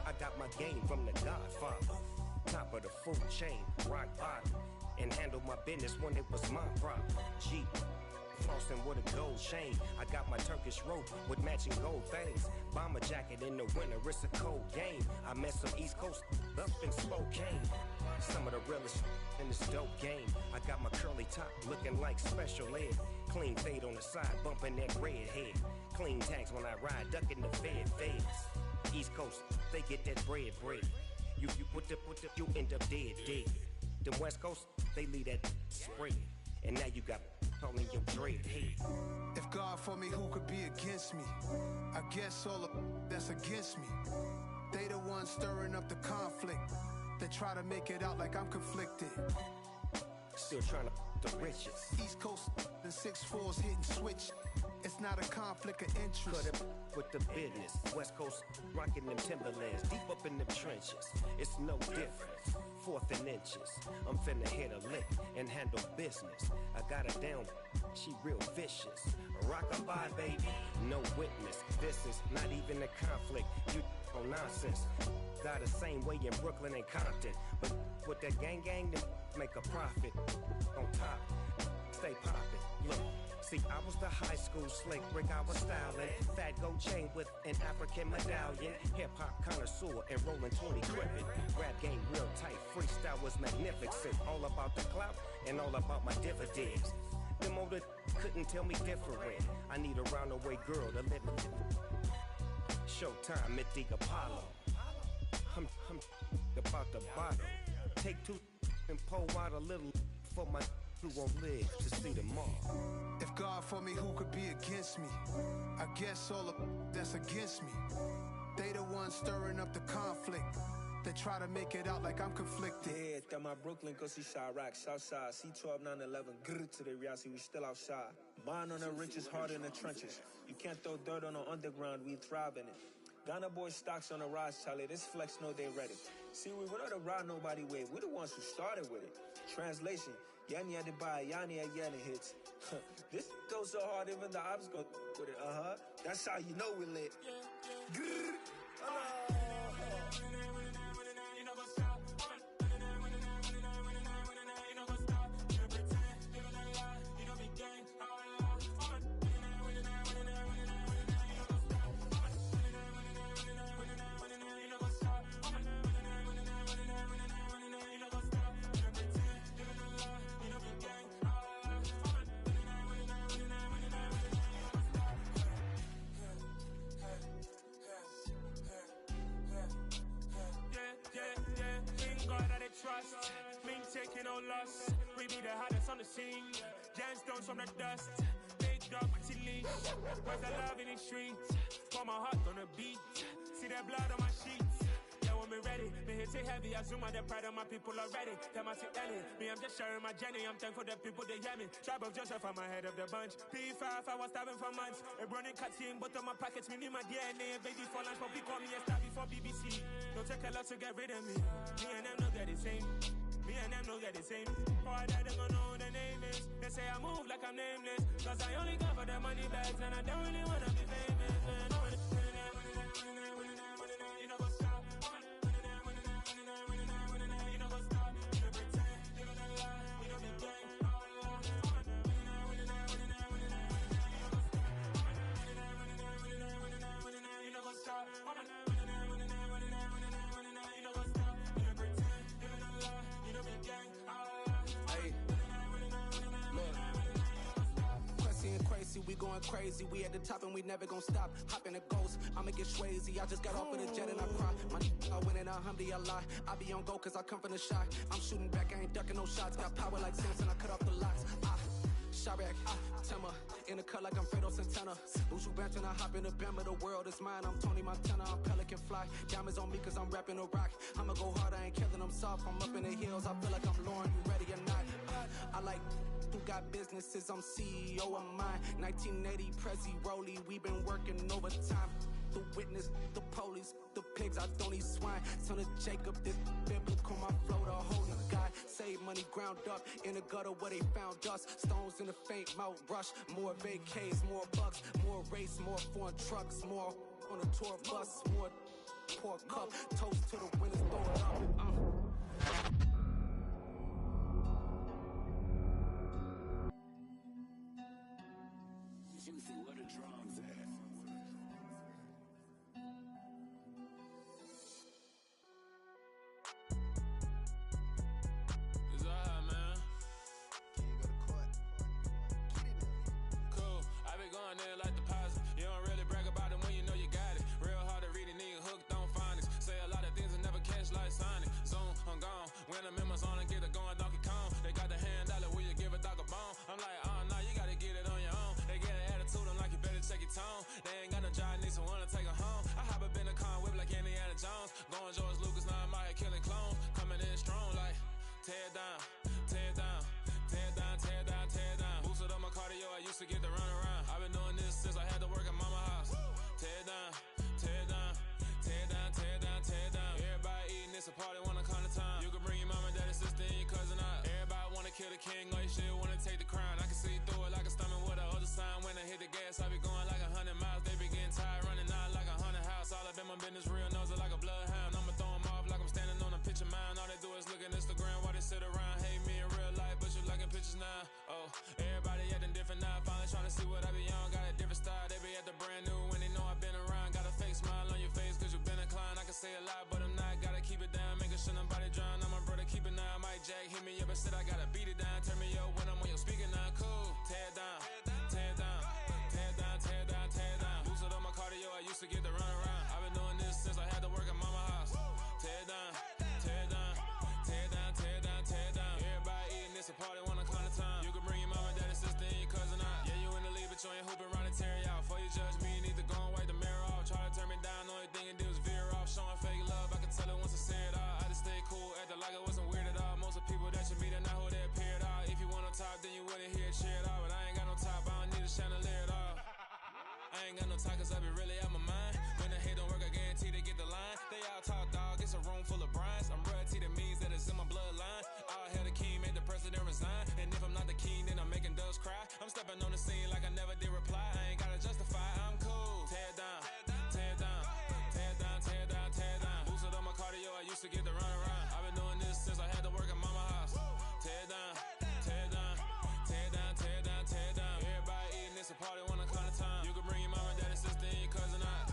I got my game from the Godfather. Top of the food chain, rock bottom. And handle my business when it was my problem. Jeep. Flossing with a gold chain. I got my Turkish rope with matching gold things. Bomber jacket in the winter, it's a cold game. I met some East Coast up in Spokane. Some of the realest in this dope game. I got my curly top looking like special ed. Clean fade on the side, bumping that red head. Clean tags when I ride, ducking the feds. East Coast, they get that bread. You put the, you end up dead. Them West Coast, they leave that spread. And now you got all in your dread head. If God for me, who could be against me? I guess all of that's against me. They the ones stirring up the conflict. They try to make it out like I'm conflicted. Still trying to the riches. East Coast and 6'4's hitting switch. It's not a conflict of interest. Cut it with the business. West Coast rocking them Timberlands, deep up in them trenches. It's no difference. 4th and inches. I'm finna hit a lick and handle business. I got her down, she real vicious. Rockabye, baby, no witness. This is not even a conflict. You on nonsense. Got the same way in Brooklyn and Compton. But with that gang, then make a profit. On top, stay poppin'. Look. See, I was the high school slick Rick, I was styling. Fat gold chain with an African medallion. Hip-hop connoisseur and rolling 20 gripping. Rap game real tight, freestyle was magnificent. All about the clout and all about my dividends. Them older couldn't tell me different. I need a roundaway girl to live in. Showtime at the Apollo. I'm about the bottle. Take 2 and pour out a little for my who won't live to see tomorrow. If God for me, who could be against me? I guess all of that's against me. They the ones stirring up the conflict. They try to make it out like I'm conflicted. Yeah, that my Brooklyn, go see Chirac, Southside, C12, 911, grr to the reality, we still outside. Mine on the riches, hard in the trenches. You can't throw dirt on the underground, we thrive in it. Ghana boys stocks on the rise, Charlie. This flex know they ready. See, we not to ride nobody wave. We the ones who started with it. Translation, Yanni had to buy, Yanni had Yanni hits. This goes so hard, even the ops go with it. That's how you know we lit. Grrr. Trust, me taking no loss. We be the hardest on the scene. Gemstones from the dust. Big dog, Matty leash. Where's the love in the streets? Got my heart on the beat. See that blood on my sheets. Yeah, when me ready, me hit it heavy. I zoom out the pride of my people already. Tell my Ellie, me I'm just sharing my journey. I'm thankful the people they hear me. Tribe of Joseph, I'm ahead of the bunch. P5, I was starving for months. A running cutscene, but on my pockets, me need my DNA. Baby for lunch, but we call me a star before BBC. Don't take a lot to get rid of me. Me and them know get the same. Me and them know get the same. Boy, that them gonna know the name is. They say I move like I'm nameless. Cause I only cover the money bags and I don't really wanna be famous. going crazy. We at the top and we never gonna stop. Hop in a ghost, I'ma get swayzy. I just got off of the jet and I cry. I win in a Humvee, I lie. I be on go cause I come from the shot. I'm shooting back, I ain't ducking no shots. Got power like Samson, I cut off the lots. Sharek, Timmer, in the cut like I'm Fredo Santana. Usu Banton, I hop in the Bama, the world is mine. I'm Tony Montana, I'm Pelican Fly. Diamonds on me cause I'm rapping a rock. I'ma go hard, I ain't killing them soft. I'm up in the hills, I feel like I'm Lauren, you ready or not? I like who got businesses, I'm CEO of mine. 1980, Prezi Rolly, we been working overtime. The witness, the police, the pigs, I don't eat swine. Son of Jacob, this biblical, my flow, the holy God. Save money ground up in the gutter where they found us. Stones in the faint mouth rush. More vacays, more bucks, more race, more foreign trucks, more on a tour bus, more pour cup. Toast to the winners, throw it up. Juicy, where the drums at? They ain't got no job, need someone to take her home. I hop up in the car, whip like Indiana Jones. Going George Lucas, now I'm out here killing clones. Coming in strong like, tear down, tear down, tear down, tear down, tear down. Boosted up my cardio, I used to get to run around. I've been doing this since I had to work at mama house. Tear down, tear down, tear down, tear down, tear down. Everybody eating, it's a party, wanna come to time. You can bring your mama, daddy, sister, and your cousin out. Everybody wanna kill the king, like shit, wanna take the crown. I can see through it like a stomach with a other sign. When I hit the gas, I be going like 100 miles. They be getting tired, running out like 100 house. All up in my business, real nose like a bloodhound. I'ma throw 'em off like I'm standing on a picture mound. All they do is look at Instagram while they sit around. Hate me in real life, but you liking pictures now. Oh, everybody acting different now. Finally trying to see what I be on. Got a different style, they be at the brand new when they know I've been around. Got a fake smile on your face cause you been inclined. I can say a lot, but I'm not. Gotta keep it down, making sure nobody drown. I'm my brother, keep it now. Mike Jack hit me up and said I gotta beat it down. Turn me up when I'm on your speaker now. Cool, tear down, tear down, tear down, tear down, tear down. Boosted up my cardio, I used to get to run around. I've been doing this since I had to work at mama house. Tear down, tear down, tear down, tear down, tear down. Everybody eating, it's a party, wanna come to time. You can bring your mama, daddy, sister, and your cousin out. Yeah, you in the league, but you ain't hooping around and tear you out. Before you judge me, you need to go and wipe the mirror off. Try to turn me down, only thing it did was veer off. Showing fake love, I can tell it once I say it all. I just stay cool, acting like I wasn't weird at all. Most of the people that you meet are not who they appear at all. If you want on top, then you wouldn't hear it cheer at all. But I ain't got no top, I don't need a chandelier at all. I ain't got no time cause I be really out my mind. When the hate don't work, I guarantee they get the line. They all talk dog, it's a room full of brines. I'm royalty, that means that it's in my bloodline. All hail the king, made the president resign. And if I'm not the king, then I'm making doves cry. I'm stepping on the scene like I never did reply. I ain't gotta justify, I'm cool. Tear down, tear down, tear down, tear down, tear down. Boosted up my cardio, I used to get to run around. I've been doing this since I had to work at mama house. Tear down, tear down, tear down, tear down, tear down. Everybody eating, it's a party, wanna come to time. You can bring your mama, daddy, sister, and your cousin out.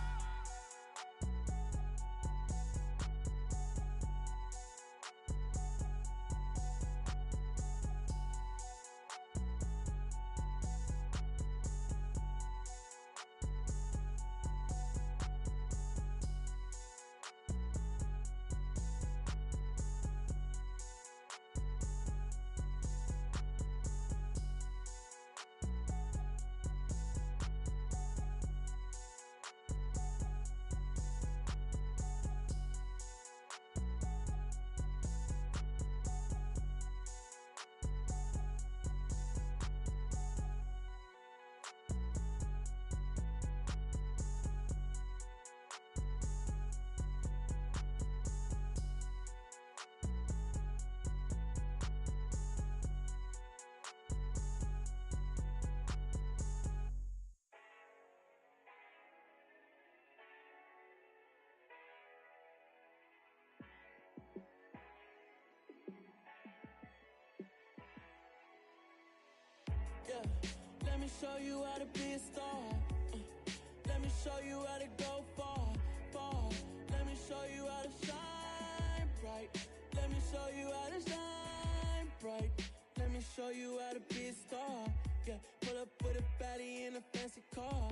Yeah, let me show you how to be a star. Let me show you how to go far, far. Let me show you how to shine bright. Let me show you how to shine bright. Let me show you how to be a star. Yeah, pull up with a baddie in a fancy car.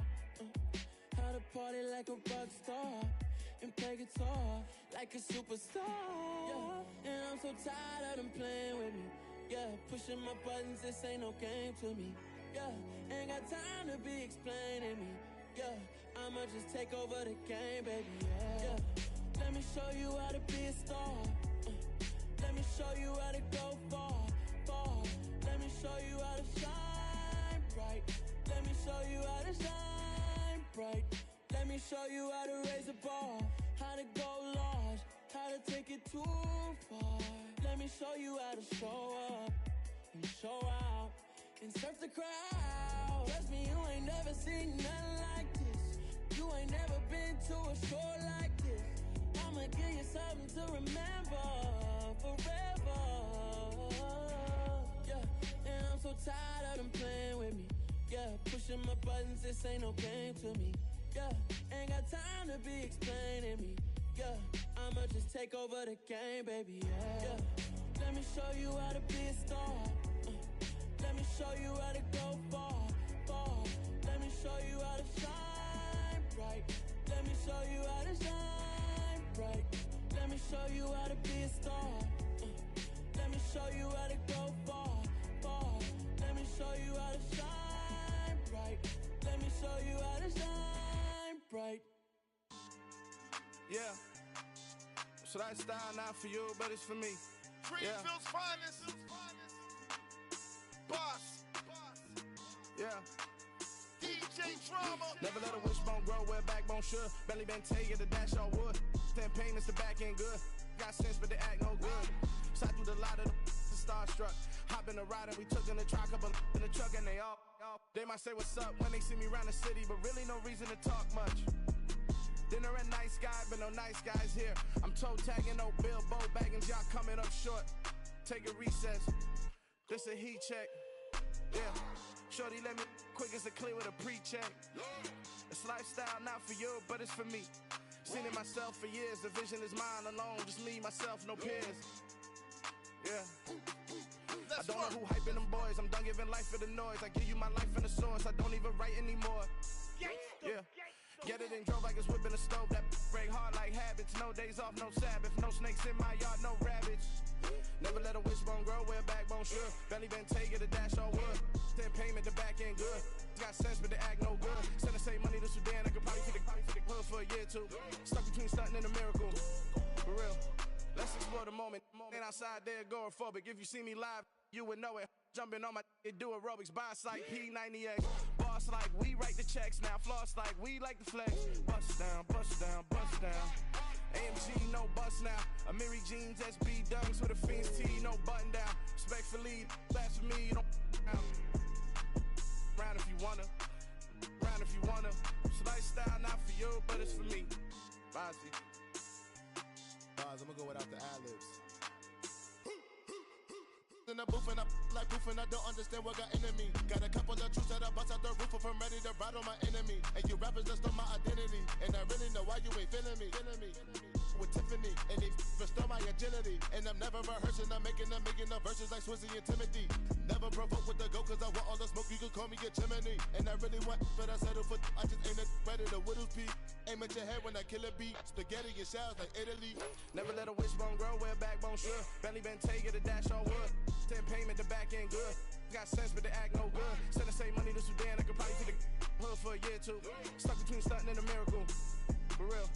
How to party like a rock star and play guitar like a superstar. Yeah, and I'm so tired of them playing with me. Yeah, pushing my buttons, this ain't no game to me. Yeah, ain't got time to be explaining me. Yeah, I'ma just take over the game, baby. Yeah, let me show you how to be a star. Let me show you how to go far, far. Let me show you how to shine bright. Let me show you how to shine bright. Let me show you how to raise the bar, how to go large, how to take it too far. Let me show you how to show up and show out and surf the crowd. Trust me, you ain't never seen nothing like this. You ain't never been to a show like this. I'ma give you something to remember forever. Yeah, and I'm so tired of them playing with me. Yeah, pushing my buttons, this ain't no game to me. Yeah, ain't got time to be explaining me. Yeah, I'ma just take over the game, baby. Yeah, let me show you how to be a star. Let me show you how to go far, far. Let me show you how to shine bright. Let me show you how to shine bright. Let me show you how to be a star. Let me show you how to go far, far. Let me show you how to shine bright. Let me show you how to shine bright. Yeah. So that style not for you, but it's for me. Greenville's finest. Boss. Yeah. DJ Drama. Never let a wishbone grow where backbone should. Belly been taking the dash all wood. 10 payments, the back end good. Got sense, but they act no good. Side through the lot of the starstruck. Hop in the ride and we took in the truck, couple in the truck and they all. They might say what's up when they see me around the city, but really no reason to talk much. Dinner and nice guy, but no nice guys here. I'm toe tagging, no Bilbo baggins, y'all coming up short. Take a recess. This a heat check. Yeah. Shorty let me quick as a clear with a pre-check. It's lifestyle not for you, but it's for me. Seen it myself for years. The vision is mine alone. Just me, myself, no peers. Yeah. I don't know who hyping them boys. I'm done giving life for the noise. I give you my life in the source. I don't even write anymore. Yeah. Get it and drove like it's whipping a stove. That break hard like habits. No days off, no Sabbath. No snakes in my yard, no rabbits. Never let a wishbone grow where backbone should. Belly been taking the dash all wood. 10 payment, the back end good. Got sense, but they act no good. Send the same money to Sudan. I could probably take the hood for a year or two. Stuck between stunting and a miracle. For real. Let's explore the moment. Ain't outside there agoraphobic. If you see me live, you would know it. Jumping on my do aerobics. Boss like P90X. Boss like we write the checks now. Floss like we like the flex. Bust down, bust down, bust down. AMG, no bust now. Amiri jeans, SB dunks with a Fiends tee, no button down. Respectfully, that's for me, you don't down. Round if you wanna. Round if you wanna. It's lifestyle not for you, but it's for me. Bozzy. Bozz, I'm gonna go without the ad-libs. In the booth and I like proof and I don't understand what got into me. Got a couple of truths that I bust out the roof if I'm ready to ride on my enemy. And you rappers just stole my identity, and I really know why you ain't feeling me. With Tiffany, and they restore my agility. And I'm never rehearsing, I'm making the verses like Swizzy and Timothy. Never provoke with the go, cause I want all the smoke, you can call me a chimney. And I really want, but I settle for, I just ain't ready to Whittles peak. Aim at your head when I kill a beat. Spaghetti and shells like Italy. Never let a wishbone grow where backbone should. Belly been taking the dash all wood. 10 payment, the back end good. Got sense, but they act no good. Send the same money to Sudan, I could probably take the hood for a year or two. Stuck between stunting and a miracle. For real.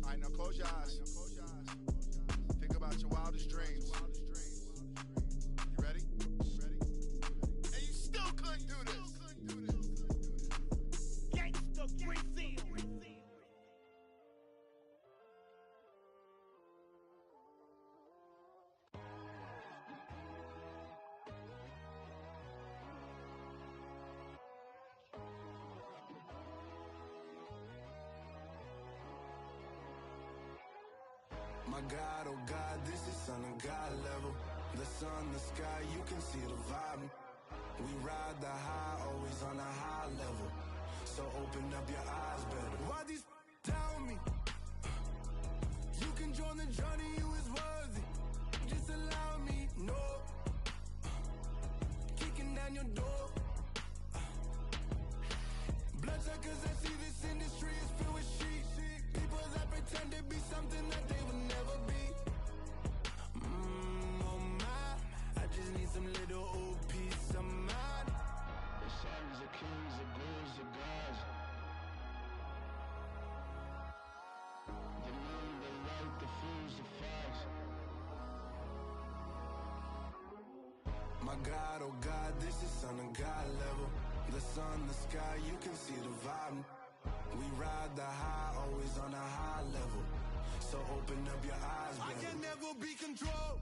Alright, now close your eyes. Think about your wildest dreams. You ready? And you still couldn't do this. Gangsta Brazil. My God, oh God, this is son of God level. The sun, the sky, you can see the vibe. We ride the high, always on a high level. So open up your eyes better. Why these tell me? You can join the journey, you is worthy. Just allow me, no. Kicking down your door. My God, oh God, this is son of God level. The sun, the sky, you can see the vibe. We ride the high, always on a high level. So open up your eyes, baby. I can never be controlled.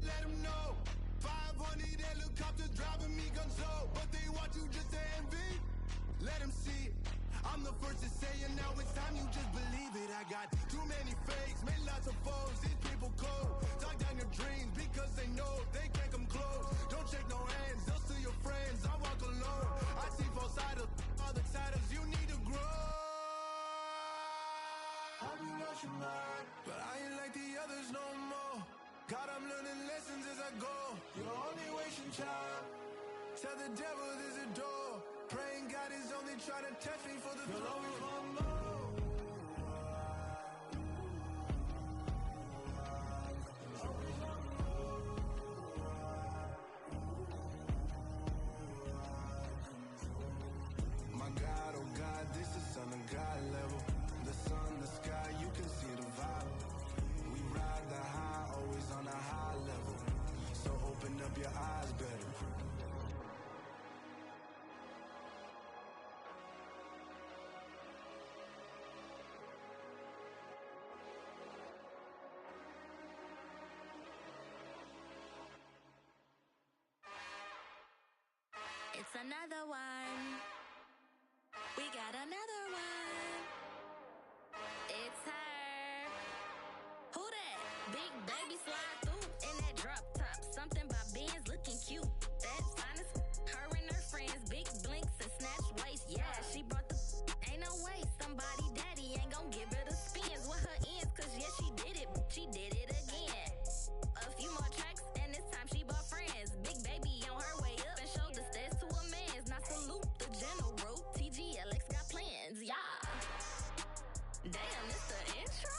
Let them know. 500 helicopters driving me gonzo. But they want you just to envy. Let them see it. I'm the first to say it, now it's time you just believe it. I got too many fakes, made lots of foes. These people cold. Talk down your dreams because they know they can't come close. Don't shake no hands, they'll steal your friends. I walk alone. I see false idols, all the titles you need to grow. I'll be rushing mine, but I ain't like the others no more. God, I'm learning lessons as I go. You're only wasting time. Tell the devil there's a door. Praying God is only trying to test me for the throne. My God, oh God, this is son of God level. The sun, the sky, you can see the vibe. We ride the high, always on a high level. So open up your eyes better. It's another one. We got another one. It's her. Who that? Big baby slide through in that drop top. Something about Benz looking cute. That's finest. Her and her friends, big blinks and snatch waist. Yeah, she brought the. Ain't no way somebody daddy ain't gon' give her the spins with her ends. Cause yeah, she did it. She did it again. A few more tracks and this time she bought friends. Big baby on her way up and showed the stairs to a man's. Now salute the general. TGLX got plans, yeah. Damn, it's the intro?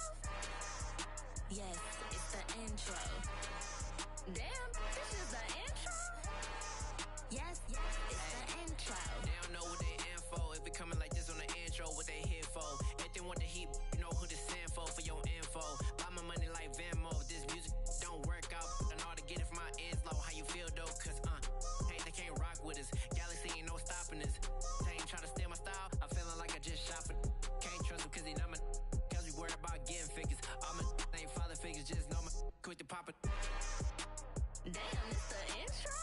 Yes, it's the intro. Damn, this is the intro? Yes, it's the intro. They don't know what they info. If it coming like this on the intro, what they here for? If they want the heat, you know who to send for your info. Buy my money like Venmo. If this music don't work out, I know how to get it from my ends low. How you feel though? Cause hey, they can't rock with us. Galaxy ain't no stopping us. They ain't try to steal my style. I'm feeling like I just shot for. Can't trust him cause he not my. Cause we worried about getting figures. All my ain't father figures, just know my quit the pop it. Damn, it's the intro?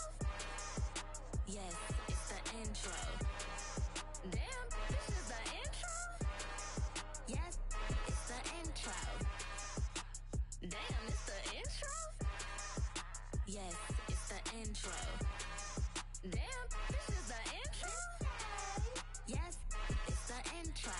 Yes, it's the intro. Damn, this is the intro? Yes, it's the intro. Damn, it's the intro? Yes, it's the intro. Damn, this is the intro? Yes, it's the intro.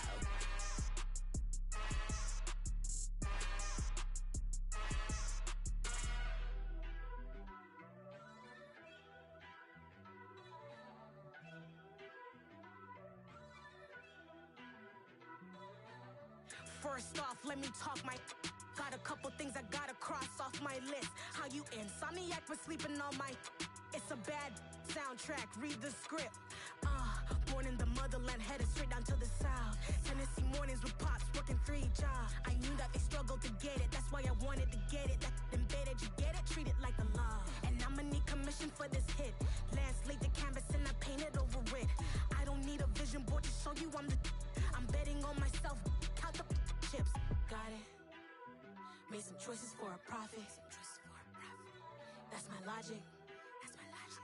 First off, let me talk my. Got a couple things I gotta cross off my list. How you insomniac for sleeping on my. It's a bad soundtrack, read the script. Born in the motherland, headed straight down to the south. Tennessee mornings with pops, working 3 jobs. I knew that they struggled to get it, that's why I wanted to get it. That embedded, you get it, treat it like a law. And I'ma need commission for this hit. Lance laid the canvas and I painted over it. I don't need a vision board to show you I'm the. I'm betting on myself, count the chips. Got it. Made some choices for a profit. That's my logic.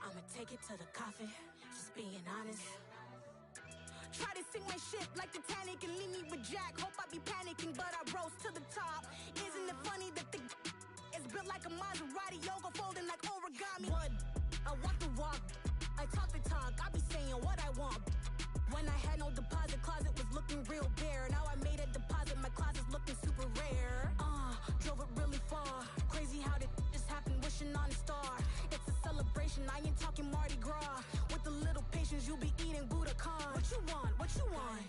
I'ma take it to the coffin. Just being honest. Try to sing my shit like Titanic and leave me with Jack. Hope I be panicking, but I rose to the top. Isn't it funny that the is built like a Maserati, yoga folding like origami? What? I walk the walk, I talk the talk. I be saying what I want. When I had no deposit, closet was looking real bare. Now I made a deposit, my closet's looking super rare. Drove it really far. Crazy how did this happen, wishing on a star. It's a celebration, I ain't talking Mardi Gras. With a little patience, you'll be eating Budokan. What you want? What you want?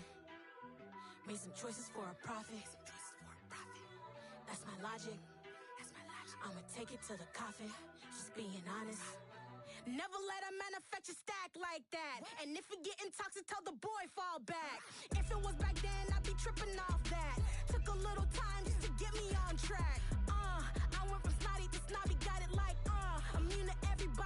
Made some choices for a profit. That's my logic. I'ma take it to the coffin. Just being honest. Never let a manufacture stack like that. And if it getting toxic, tell the boy fall back. If it was back then, I'd be tripping off that. Took a little time just to get me on track. I went from snotty to snobby, got it like immune to everybody.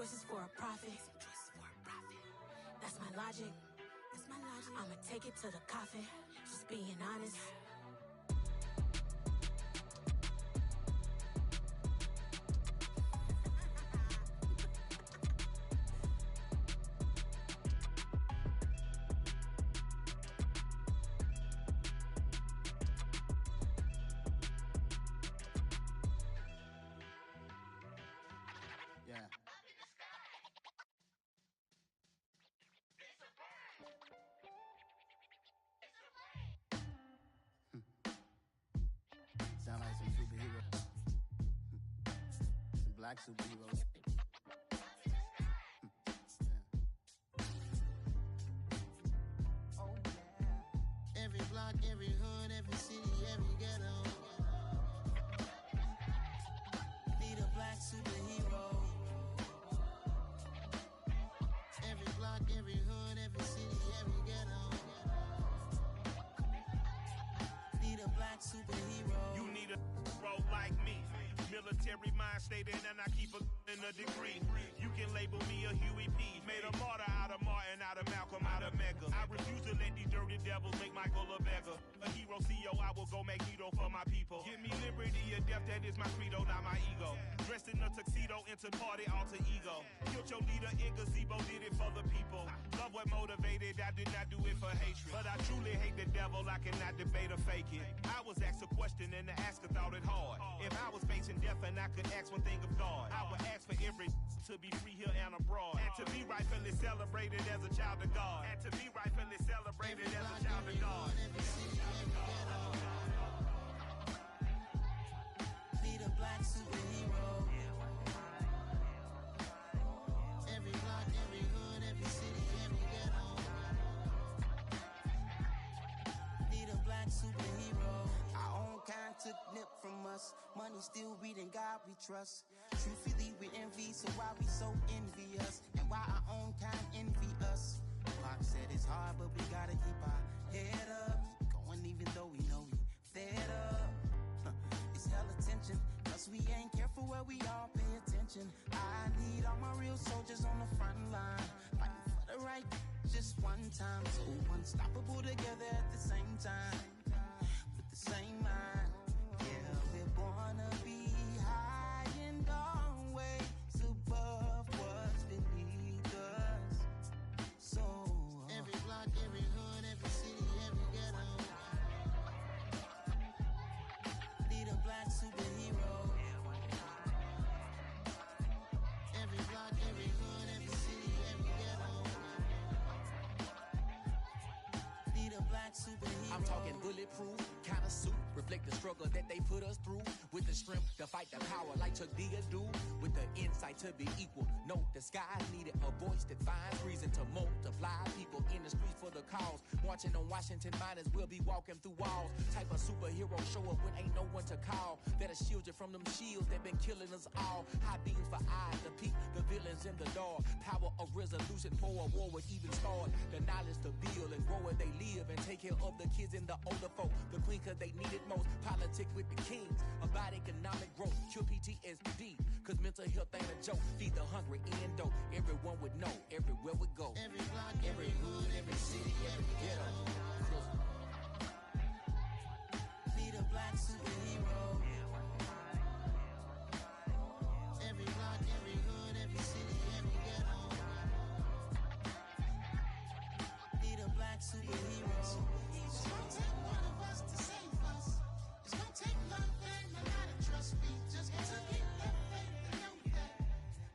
choices for a profit. That's my logic. I'ma take it to the coffin. Just being honest. Sound like some superheroes. Some black superheroes. Every block, every hood, every city, every ghetto need a black superhero. Every block, every hood, every city, every ghetto need a black superhero. You need a role like me. Military mind stated, and I keep in a degree. You can label me a Huey P. Made a martyr out of Martin, out of Malcolm, out of Mecca. I refuse to let these dirty devils make Michael a beggar. A hero CEO, I will go Magneto for my people. Give me liberty or death, that is my credo, not my ego. Dressed in a tuxedo, into party, alter ego. Killed your leader in gazebo, did it for the people. Love what motivated, I did not do it for hatred. But I truly hate the devil, I cannot debate or fake it. I was asked a question and the asker thought it hard. If I was facing death and I could ask one thing of God, I would ask for every to be free here and abroad. And to be rightfully celebrated as a child of God. And to be rightfully celebrated as a child of God. Need a black superhero. Every block, every hood, every city, every ghetto need a black superhero. Our own kind took nip from us. Money still reading, God we trust. Truthfully we envy, so why we so envious? And why our own kind envy us? Pac said it's hard, but we gotta keep our head up. Going even though we know we fed up. It's hell attention, cause we ain't careful where we all pay attention. I need all my real soldiers on the front line, fighting for the right just one time. So unstoppable together at the same time, with the same mind. Yeah, we're born to be high and always above what's beneath us. So every block, every hood, every city, every ghetto need a black superhero. Every block, every hood, every city, every ghetto need a black superhero. I'm talking bulletproof, kind of suit, reflect the struggle that they put us through. With the strength to fight the power like Chuck D do. With the insight to be equal. No, the sky needed a voice that finds reason to multiply people in the streets for the cause. Marching on Washington miners, we'll be walking through walls. Type of superhero show up when ain't no one to call. That'll shield you from them shields that been killing us all. High beams for eyes, the peak, the villains in the dark. Power of resolution for a war would even start. The knowledge to build and grow where they live and take care of the kids and the older folk. The queen cause they need it most. Politic with the kings about economic growth. Cure PTSD cause mental health ain't a joke. Feed the hungry and dope. Everyone would know everywhere we go. Every block, every hood, every city, every ghetto need a black superhero. Every block, every hood, every city, every ghetto need a black superhero. It's gonna take one of us to save us. It's gonna take love and a lot of trust. We just gotta keep that faith and know that.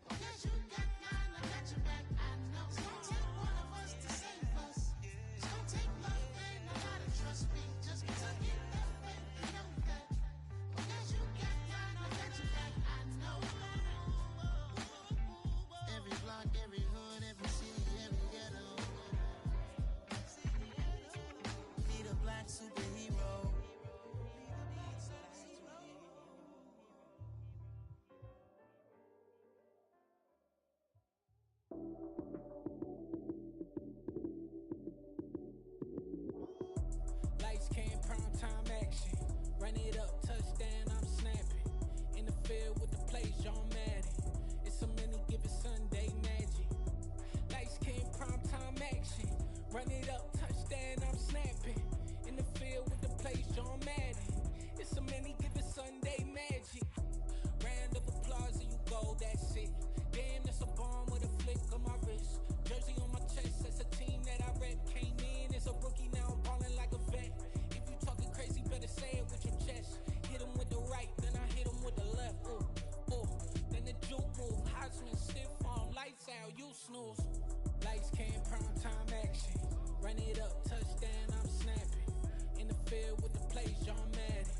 Because you got mine, I got your back. I know it's gonna take one of us to save us. It's gonna take love and a lot of trust. We just gotta keep that faith and know that. Because you got mine, I got your back. I know. Every block, every hood, every city, every ghetto need a black superhero. Lights came, prime time action. Run it up, touchdown, I'm snapping. In the field with the plays, John Madden. It's It's a many given Sunday magic. Lights came primetime action. Run it up, touchdown, I'm snapping. In the field with the plays, John Madden. It's a many given Sunday magic. Round of applause and you go, that's it. Damn, that's a bomb with a flick on my wrist. Jersey on my chest, that's a team that I rep. Came in as a rookie, now I'm ballin' like a vet. If you talking crazy, better say it with your chest. Hit him with the right, then I hit him with the left. Ooh, ooh, then the juke move. Heisman stiff on, lights out, you snooze. Lights came primetime action. Run it up, touchdown, I'm snapping. In the field with the plays, John Madden.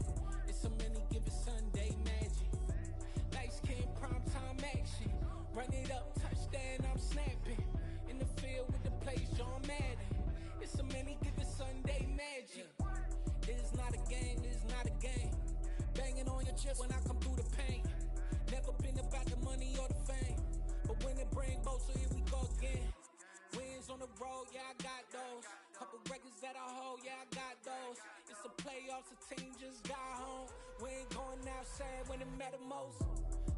It's a many given Sunday magic. Lights came primetime action. Run it up, touchdown, I'm snapping. In the field with the plays, John Madden. It's a many given Sunday magic. This is not a game, this is not a game. Banging on your chest when I come through the pain. Never been about the money or the fame. But when it bring both, so here we go again. Wins on the road, yeah, I got those. Couple records that I hold, yeah, I got those. It's the playoffs, the team just got home. We ain't going outside when it matter most.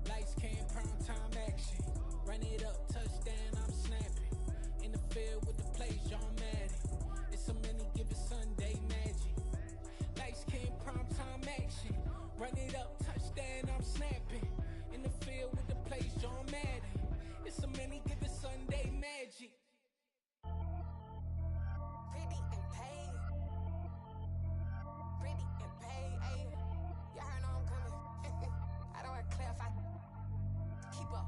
Lights came primetime action. Run it up, touchdown, I'm snapping. In the field with the plays, John Madden. It's a many given Sunday magic. Lights came primetime action. Run it up, touchdown, I'm snapping. In the field with the plays, John Madden. It's a many given Sunday magic. Pretty and paid. Pretty and paid, ayy. Y'all heard know I'm coming. I don't want to clarify. Keep up.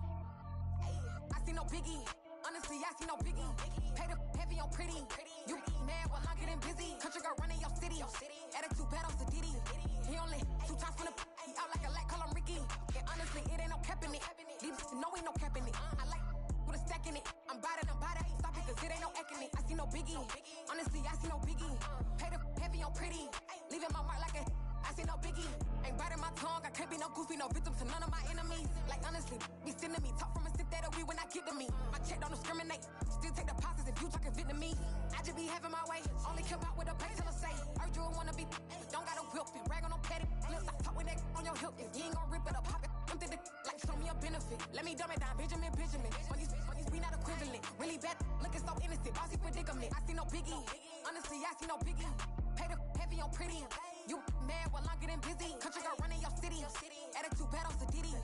Ayy. I see no biggie. Honestly, I see no biggie. Pay the heavy on pretty. You mad while I'm getting busy. Country girl running your city. Attitude bad off the Diddy. He only 2 times from the he out like a light, call him Ricky. And honestly, it ain't no cap in it. These know ain't no cap in it. I like with a stack in it. I'm bad. Stop it, cause it ain't no acting it. I see no biggie. Honestly, I see no biggie. Pay the heavy on pretty. Leaving my mark like a I see no biggie. Ain't biting my tongue. I can't be no goofy, no victim to none of my enemies. Like honestly, be sending me talk from a sit that we when I get to me. My check don't discriminate. Still take deposits if you talking Vietnamese. I just be having my way. Only come out with a pay till I say. Urge you wanna be, don't got no whip. Rag on no petty lips. I talk with that on your hip. If you ain't gon' rip it up, pop it. I'm thinking like show me a benefit. Let me dumb it down, Benjamin. When you be not equivalent. Really bad, looking so innocent. Bossy predicament. I see no biggie. Honestly, I see no biggie. Pay the heavy on pretty. You mad while I'm getting busy. Country girl running your city. Attitude bad off the Diddy.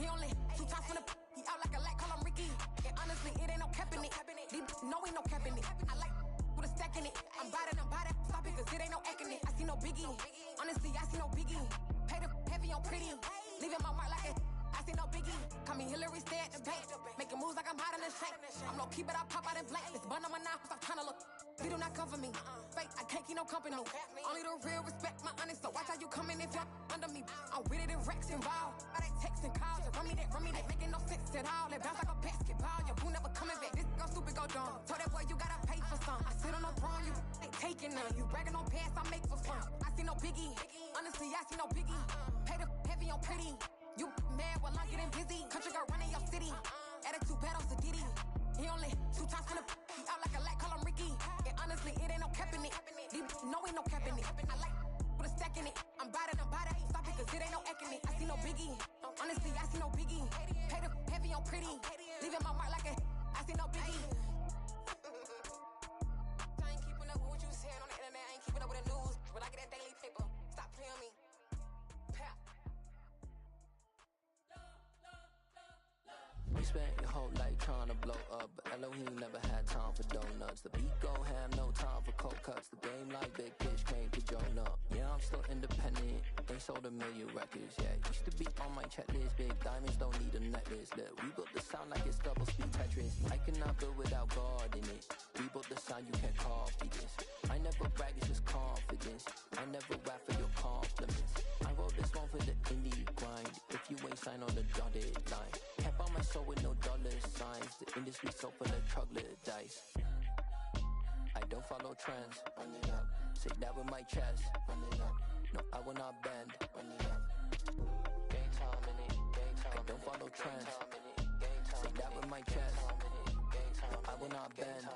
He only 2 times from the he out like a light, call him Ricky. And honestly, it ain't no cap in it. These know ain't no cap in it. I like with a stack in it. I'm bad. Stop it, cause it ain't no acting it. I see no biggie. Honestly, I see no biggie. Pay the heavy on pretty. Leaving my mark like a I see no biggie. Call me Hillary, stay at the bank. Making moves like I'm hot in the shank. I'm low key, but I pop out in blank. This bun on my knife, I'm trying to look. They do not come for me. Fake, I can't keep no company. Only the real respect my honest. So watch how you coming if you're under me. I'm with it in Rex involved. All they texting calls. Run me that. Making no sense at all. They bounce like a basketball. Your boo never coming back. This go stupid, go dumb. Told that boy you gotta pay for some. I sit on no throne, you ain't taking none. You bragging on pants, I make for fun. I see no biggie. Honestly, I see no biggie. Pay the heavy on pretty. You mad while I'm getting busy. Country girl running your city. Attitude bad off the Diddy. He only 2 times from the he out like a light, call him Ricky. And honestly, it ain't no cap in it. These know ain't no cap in it. I like with a stack in it. I'm bad. Stop it, cause it ain't no acting it. I see no biggie. Honestly, I see no biggie. Pay the heavy on pretty. Leaving my mark like a I see no biggie. I ain't keeping up with what you saying on the internet. I ain't keeping up with the news. When I get that daily paper, stop playing on me. We spent your whole life trying to blow up, but Elohim never had time for donuts. The beat go ham, no time for cold cuts. The game like Big Pitch came to join up. Yeah, I'm still independent. They sold 1 million records. Yeah, used to be on my checklist. Big diamonds don't need a necklace. Look, we built the sound like it's double speed Tetris. I cannot build without God in it. We built the sound, you can't copy this. I never brag, it's just confidence. I never rap for your compliments. I wrote this one for the indie grind. If you ain't signed on the dotted line, can't buy my soul with no dollar signs. The industry so full of troglodytes. I don't follow trends. Run it up. Say that with my chest. Run it up. No, I will not bend. Run it up. Gang time in it. Gang time. I don't follow trends. Say that with my chest. No, I will not bend.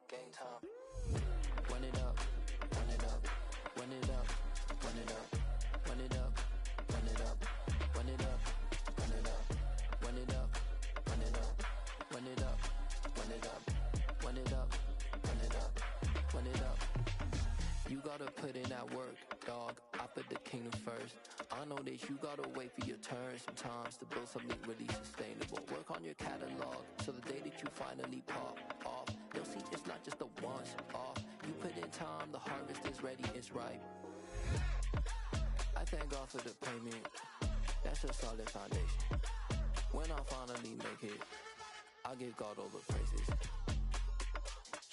Gang time. Run it up. Run it up. Run it up. Run it up. Run it up. Run it up. Run it up. Run it up. Run it up. gotta put in that work, dog. I put the kingdom first. I know that you gotta wait for your turn sometimes to build something really sustainable. Work on your catalog, so the day that you finally pop off, you'll see it's not just a once off. You put in time, the harvest is ready, it's ripe. I thank God for the payment. That's a solid foundation. When I finally make it, I give God all the praises.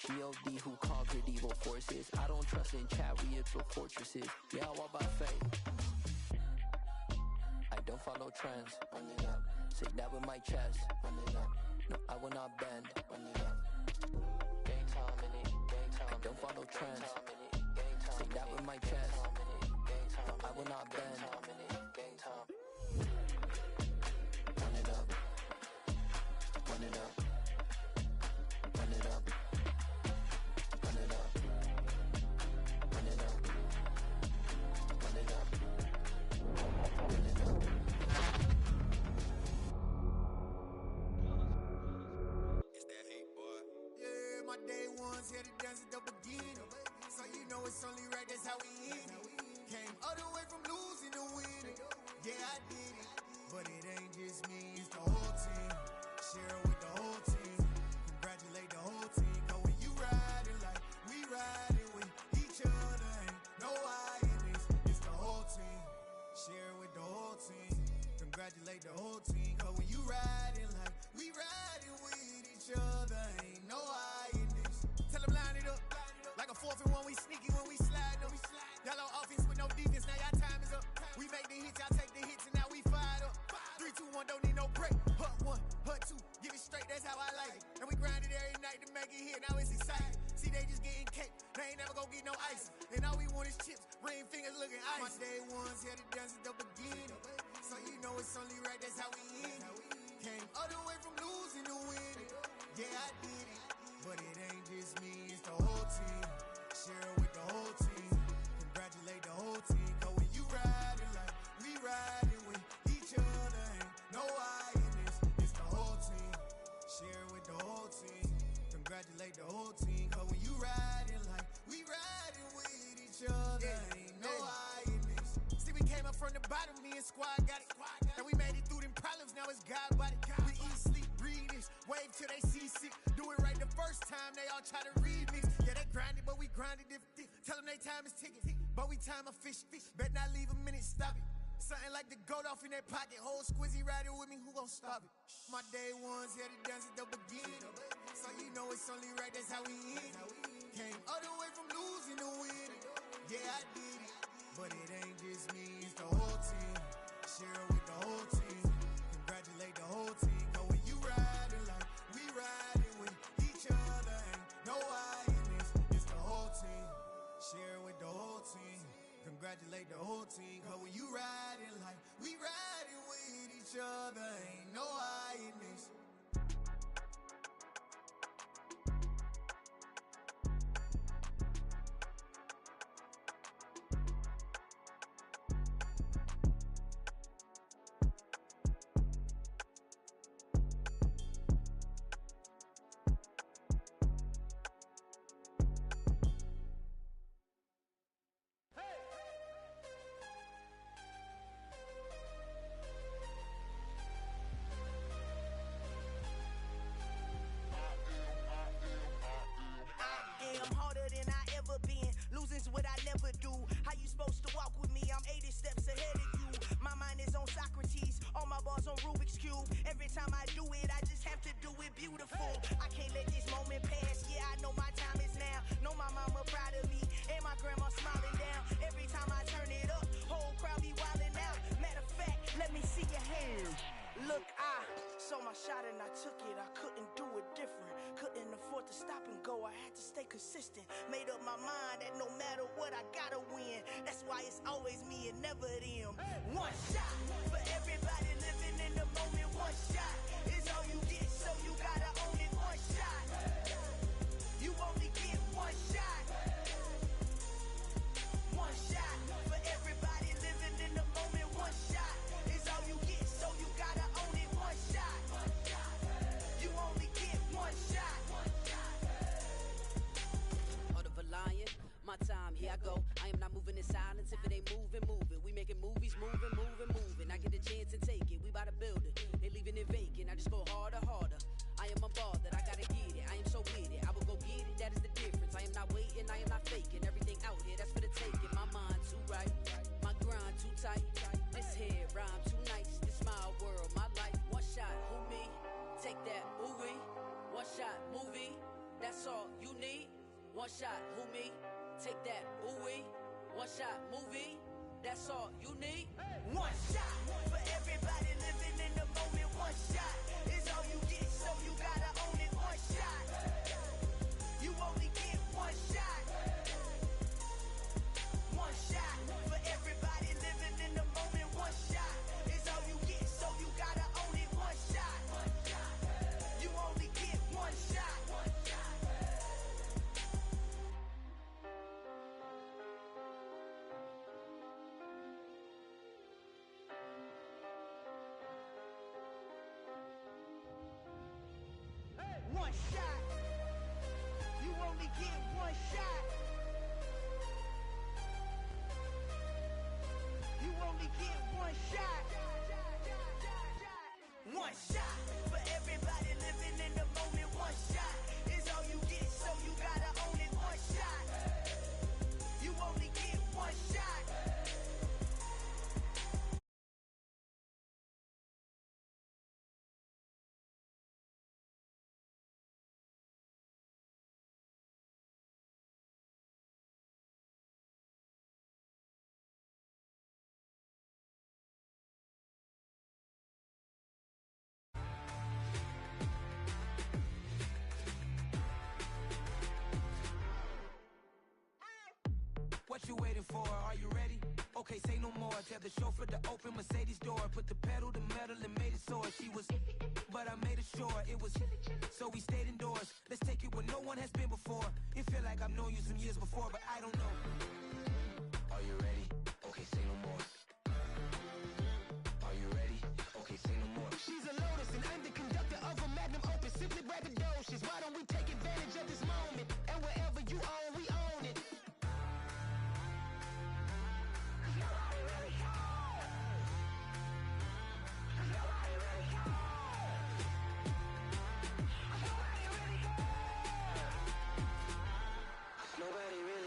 G.O.D. who conquered evil forces. I don't trust in chariots or fortresses. Yeah, I walk by faith. I don't follow trends. Run it up. Say that with my chest. Run it up. No, I will not bend. Run it up. Gang time in it. Gang time. I don't follow trends. Say that with my chest. No, I will not bend. Gang time. Run it up. Run it up. Run it up. Run it up. Run it up. Run it up. Run it up. It's that hate, boy. Yeah, my day ones here to dance at the beginning. So you know it's only right, that's how we end it. Came all the way from losing to winning. Yeah, I did it. But it ain't just me, it's the whole team. Share it with the whole team. Congratulate the whole team. Cause when you riding like we riding with each other, ain't no I in this. It's the whole team. Share it with the whole team. Congratulate the whole team. Cause when you riding like we riding with each other, ain't no I in this. Tell them line it up. Like a 4th and 1, we sneaky when we slide them. Y'all on offense with no defense, now y'all time is up. We make the hits, y'all take the hits, and now we fired up. 3, 2, 1, don't need no break. Hut 1, hut 2, give it straight, that's how I like it. And we grind it every night to make it hit, now it's exciting. See, they just getting cake, they ain't never gonna get no ice. And all we want is chips, ring fingers looking ice. My day ones here to dance at the beginning. So you know it's only right, that's how we end it. Came all the way from losing to winning. Yeah, I did it. But it ain't just me, it's the whole team. Share it with the whole team. Congratulate the whole team. Cause when you riding like we riding with each other, ain't no I in this. It's the whole team. Share it with the whole team. Congratulate the whole team. Cause when you riding like we riding with each other, ain't no I in this. See, we came up from the bottom, me and squad got it. And we made it through them problems, now it's God body. We eat, sleep, breathe this. Wave till they see sick. Do it right the first time, they all try to remix. Yeah, they grinded, but we grinded different. Tell them they time is ticking, but we time a fish. Bet not leave a minute, stop it. Something like the goat off in their pocket. Whole squizzy riding with me, who gon' stop it? My day ones here to dance at the beginning. So you know it's only right, that's how we end it. Came all the way from losing to winning. Yeah, I did it. But it ain't just me, it's the whole team. Share it with the whole team. Congratulate the whole team. Cause when you riding like we riding with each other, ain't no I in this. It's the whole team. Share it with the whole team. Congratulate the whole team. Cause when you riding like we riding with each other, ain't no I in this. I'm harder than I ever been. Losing's what I never do. How you supposed to walk with me? I'm 80 steps ahead of you. My mind is on Socrates. All my bars on Rubik's Cube. Every time I do it, I just have to do it beautiful. I can't let this moment pass. Yeah, I know my time is now. Know my mama proud of me. And my grandma smiling down. Every time I turn it up, whole crowd be wildin' out. Matter of fact, let me see your hands. Look, I saw my shot and I took it. I couldn't do it different. Couldn't afford to stop and go. I had to stay consistent. Made up my mind that no matter what, I gotta win. That's why it's always me and never them. One shot for everybody living in the moment. One shot is all you get, so you gotta own it. One shot. You only get one shot. One shot for everybody living in the moment. One shot is all you get, so you gotta own it. One shot. You only get one shot. Heart of a lion, my time, here I go. moving in silence. If it ain't moving, move it. We making movies, moving. I get a chance and take it. We bout to build it. They leaving it vacant. I just go harder. I am a ball that I gotta get it. I am so with it. I will go get it. That is the difference. I am not waiting. I am not faking. Everything out here, that's for the taking. My mind too right. My grind too tight. This head rhyme too nice. This my world, my life. One shot, who me? Take that, ooh-wee. One shot, movie. That's all you need. One shot, who me? Take that, ooh-wee. One shot, movie. That's all you need. One shot for everybody living in the moment. One shot is all you get, so you gotta own it. One shot. You only get one shot. One shot for everybody living in the moment. One shot is all you get, so you gotta own it. One shot. You only get one shot. One shot. You only get one shot. You only get one shot. One shot for everybody living in the moment. One shot is all you get, so you gotta own it. One shot. You only get one shot. What you waiting for? Are you ready? Okay, say no more. Tell the chauffeur to open Mercedes door. Put the pedal to metal and made it soar. She was, but I made it sure it was. So we stayed indoors. Let's take it where no one has been before. It feel like I've known you some years before, but I don't know. Are you ready? Okay, say no more. Are you ready? Okay, say no more. She's a Lotus and I'm the conductor of a magnum opus. Simply braggadocious. Why don't we take advantage of this moment? And wherever you own, we own it.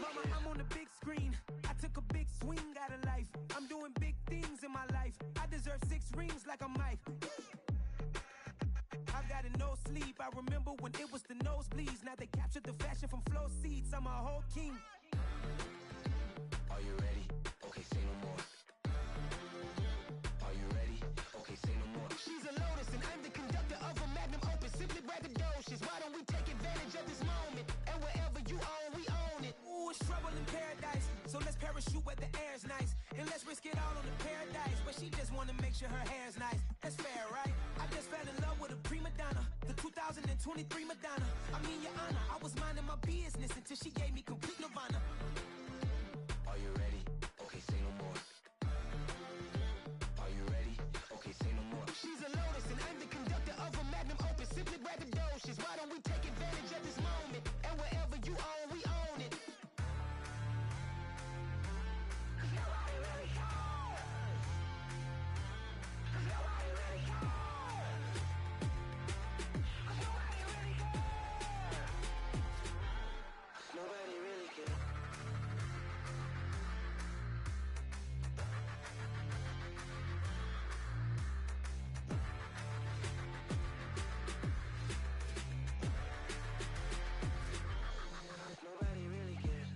Mama, I'm on the big screen. I took a big swing out of life. I'm doing big things in my life. I deserve 6 rings like a Mike. I've got no sleep. I remember when it was the nosebleeds. Now they captured the fashion from flow seats. I'm a whole king. Are you ready? Okay, say no more. Are you ready? Okay, say no more. She's a Lotus and I'm the conductor of a magnum opus. Simply braggadocious. Why don't we take advantage of this moment? And wherever you own, we own it. Ooh, it's trouble in paradise. So let's parachute where the air's nice. And let's risk it all on the paradise. But she just wanna make sure her hair's nice. That's fair, right? I just fell in love with a prima donna. The 2023 Madonna. I mean, Your Honor, I was minding my business until she gave me complete nirvana. Are you ready? Okay, say no more. Are you ready? Okay, say no more. She's a Lotus and I'm the conductor of a magnum opus. Simply braggadocious. Why don't we take advantage of this moment? And wherever you own, we own it. Nobody really cares. Nobody really cares.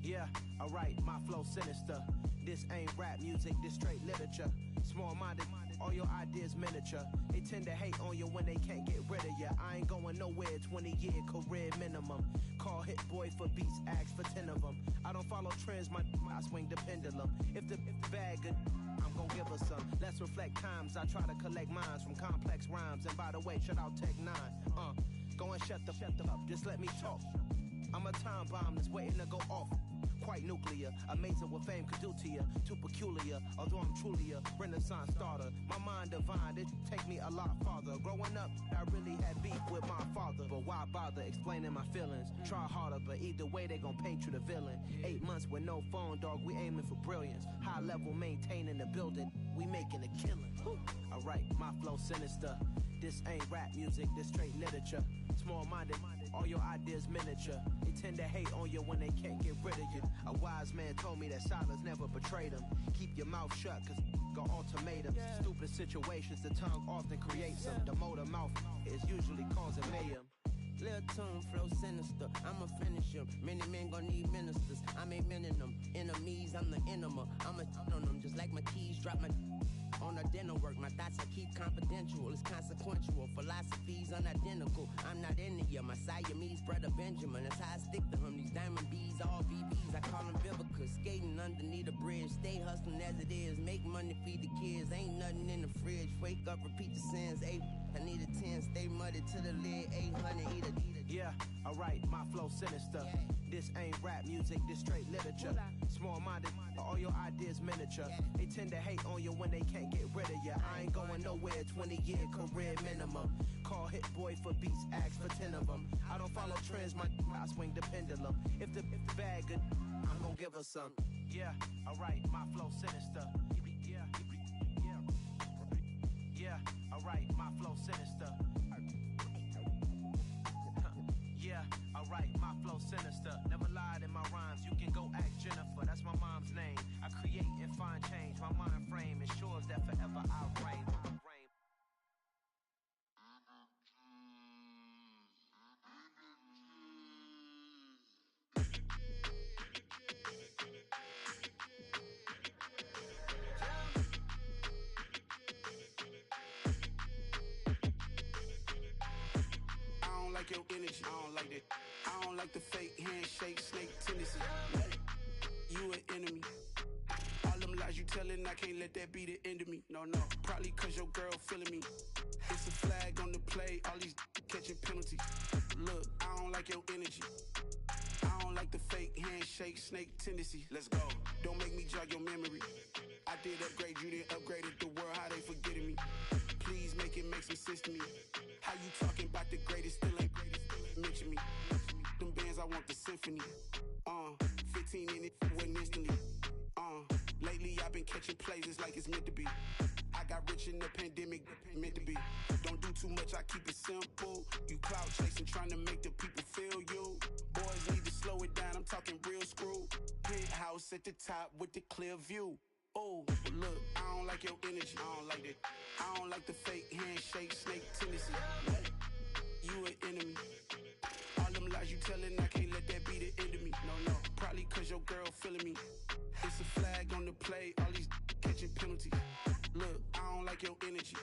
Yeah, alright, my flow sinister. This ain't rap music, this straight literature. Small-minded, all your ideas miniature. They tend to hate on you when they can't get rid of you. I ain't going nowhere, 20-year career minimum. Call Hit Boy for beats, ask for 10 of them. I don't follow trends, I swing the pendulum. If the bag good, I'm gon' give her some. Let's reflect times, I try to collect minds from complex rhymes. And by the way, shout out Tech 9. Go and shut the up, just let me talk. I'm a time bomb that's waiting to go off. quite nuclear. Amazing what fame could do to you. Too peculiar, although I'm truly a Renaissance starter. My mind divine, it take me a lot farther. Growing up, I really had beef with my father. But why bother explaining my feelings? Try harder, but either way they gon' paint you the villain. 8 months with no phone, dog, we aiming for brilliance. High level maintaining the building, we making a killing. Alright, my flow sinister. This ain't rap music, this straight literature. Small-minded, all your ideas miniature. They tend to hate on you when they can't get rid of you. A wise man told me that silence never betrayed him. Keep your mouth shut, cause got ultimatums. Stupid situations, the tongue often creates them. The motor mouth is usually causing mayhem. Lil' tune, flow sinister, I'ma finish him. Many men gon' need ministers, I ain't mending them. Enemies, I'm the enema, I'ma on them. Just like my keys, drop my on a dinner work. My thoughts I keep confidential, it's consequential. Philosophies unidentical, I'm not into you. My Siamese brother Benjamin, that's how I stick to him. These diamond B's, all VBs, I call them Vivica. Skating underneath a bridge, stay hustling as it is. Make money, feed the kids, ain't nothing in the fridge. Wake up, repeat the sins, I need a 10, stay muddy to the lid, 800, eat a. Yeah, alright, my flow sinister. This ain't rap music, this straight literature. Small-minded, all your ideas miniature. They tend to hate on you when they can't get rid of you. I ain't going nowhere, 20-year career minimum. Call Hit Boy for beats, ask for 10 of them. I don't follow trends, I swing the pendulum. If the bag good, I'm gon' give her some. Yeah, alright, my flow sinister. Yeah, alright, my flow sinister. Yeah, alright, my flow sinister. Never lied in my rhymes, you can go ask Jennifer. That's my mom's name. I create and find change. My mind frame ensures that forever I'll reign. Like your energy, I don't like that. I don't like the fake handshake, snake tendency. You an enemy. All them lies you telling, I can't let that be the end of me. No, probably cause your girl feeling me. It's a flag on the play, all these catching penalties. Look, I don't like your energy. I don't like the fake handshake, snake tendency. Let's go. Don't make me jog your memory. I did upgrade, you didn't upgrade it. The world, how they forgetting me. Please make it make some sense to me. How you talking about the greatest, still ain't mention me. Them bands, I want the symphony. 15 in it, wasn't instantly. Lately I've been catching plays, it's like it's meant to be. I got rich in the pandemic, meant to be. Don't do too much, I keep it simple. You clout chasing, trying to make the people feel you. Boys need to slow it down, I'm talking real screw. Penthouse at the top with the clear view. Oh, look, I don't like your energy, I don't like that. I don't like the fake handshake, snake tendency. You an enemy. All them lies you telling, I can't let that be the end of me. No, probably cause your girl feeling me. It's a flag on the play, all these catching penalties. Look, I don't like your energy.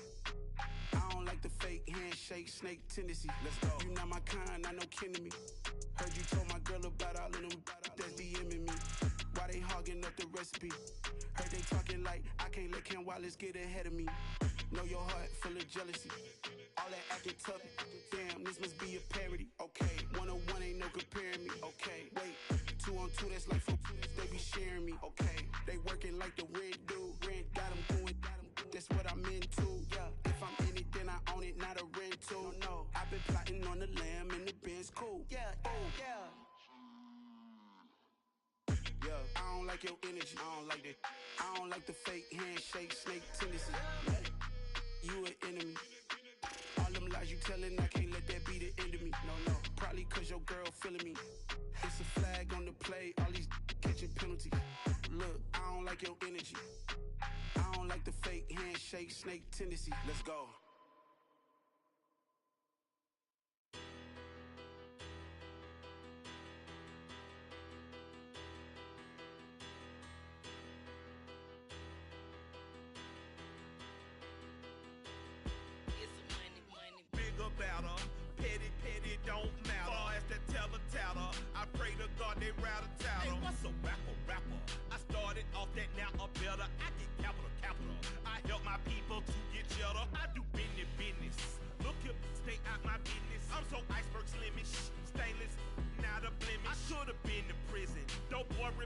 I don't like the fake handshake, snake tendency. Let's go. You not my kind, I know kin to me. Heard you told my girl about all of them that's DMing me. Why they hogging up the recipe? Heard they talking like I can't let Ken Wallace get ahead of me. Know your heart full of jealousy. All that acting tough, damn, this must be a parody. Okay, 101 ain't no comparing me. Okay, wait, 2 on 2, that's like 4 they be sharing me. Okay, they working like the rent do. Rent got them going, that's what I'm into. Yeah, if I'm in it, then I own it, not a rental. No, I've been plotting on the lamb and the Benz cool. Yeah, yeah. I don't like your energy, I don't like that. I don't like the fake handshake, snake tendency. You an enemy. All them lies you telling, I can't let that be the end of me. No, probably cause your girl feeling me. It's a flag on the play, all these catching penalties. Look, I don't like your energy. I don't like the fake handshake, snake tendency. Let's go. Better, petty, don't matter. Far as the teller, I pray to God they rather tattle. Hey, what's a rapper? I started off that, now I'm better. I get capital. I help my people to get cheddar. I do business. Look here, stay out my business. I'm so iceberg slimish, stainless, not a blemish. I should've been to prison. Dope boy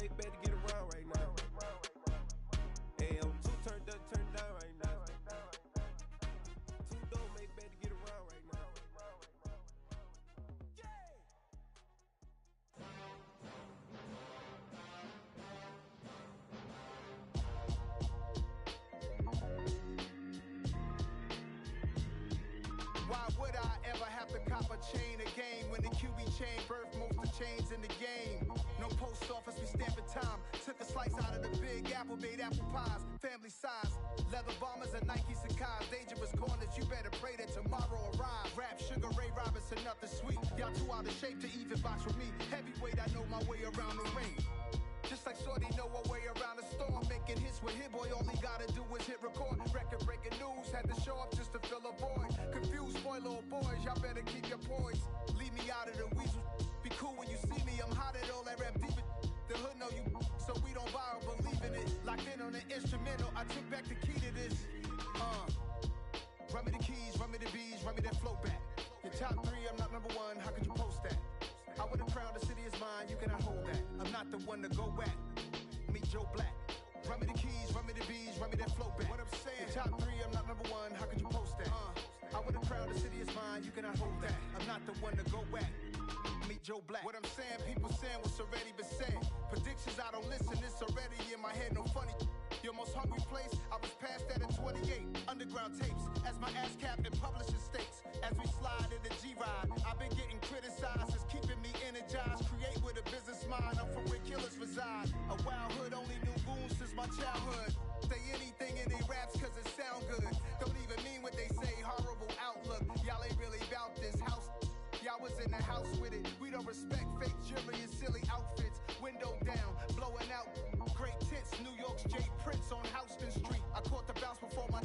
make better get around right now. Hey, I'm too turned up, turned down right now. Too dope, make better get around right now. Why would I ever have to cop a chain again when the QB chain birthed most of the chains in the game? No post office, we stamping time. Took a slice out of the big apple, made apple pies, family size. Leather bombers and Nike Sacai's, dangerous corners, you better pray that tomorrow arrives. Rap Sugar Ray Robinson, nothing sweet. Y'all too out of shape to even box with me. Heavyweight, I know my way around the ring. Just like Shorty know her way around the storm. Making hits with Hit Boy, all he gotta do is hit record. Record breaking news, had to show up just to fill a void. Confused, spoil little boys, y'all better keep your poise. Leave me out of the weasel. Be cool when you see me, I'm hot at all that rap deep. The hood know you, so we don't borrow, believe in it. Locked in on the instrumental, I took back the key to this. Run me the keys, run me the bees, run me that flow back. Your top 3, I'm not number 1, how could you post that? I would have crowned the city is mine, you cannot hold that. I'm not the one to go back. Meet Joe Black. Run me the keys, run me the bees, run me that flow back. What I'm saying, your top 3, I'm not number 1, how could you post that? I would have crowned the city is mine, you cannot hold that. I'm not the one to go back. Meet Joe Black. What I'm saying, people saying what's already been said. Predictions, I don't listen, it's already in my head, no funny. Your most hungry place, I was past that in 28. Underground tapes, as my ass cap in publishing states. As we slide in the G-Ride, I've been getting criticized, it's keeping me energized. Create with a business mind, I'm from where killers reside. A wild hood, only knew goons since my childhood. Say anything in they raps cause it sound good. Don't even mean what they say, horrible outlook. Y'all ain't really about this house. Y'all was in the house with it. We don't respect fake jewelry and silly outfits. Window down, blowing out great tits. New York's J. Prince on Houston Street. I caught the bounce before my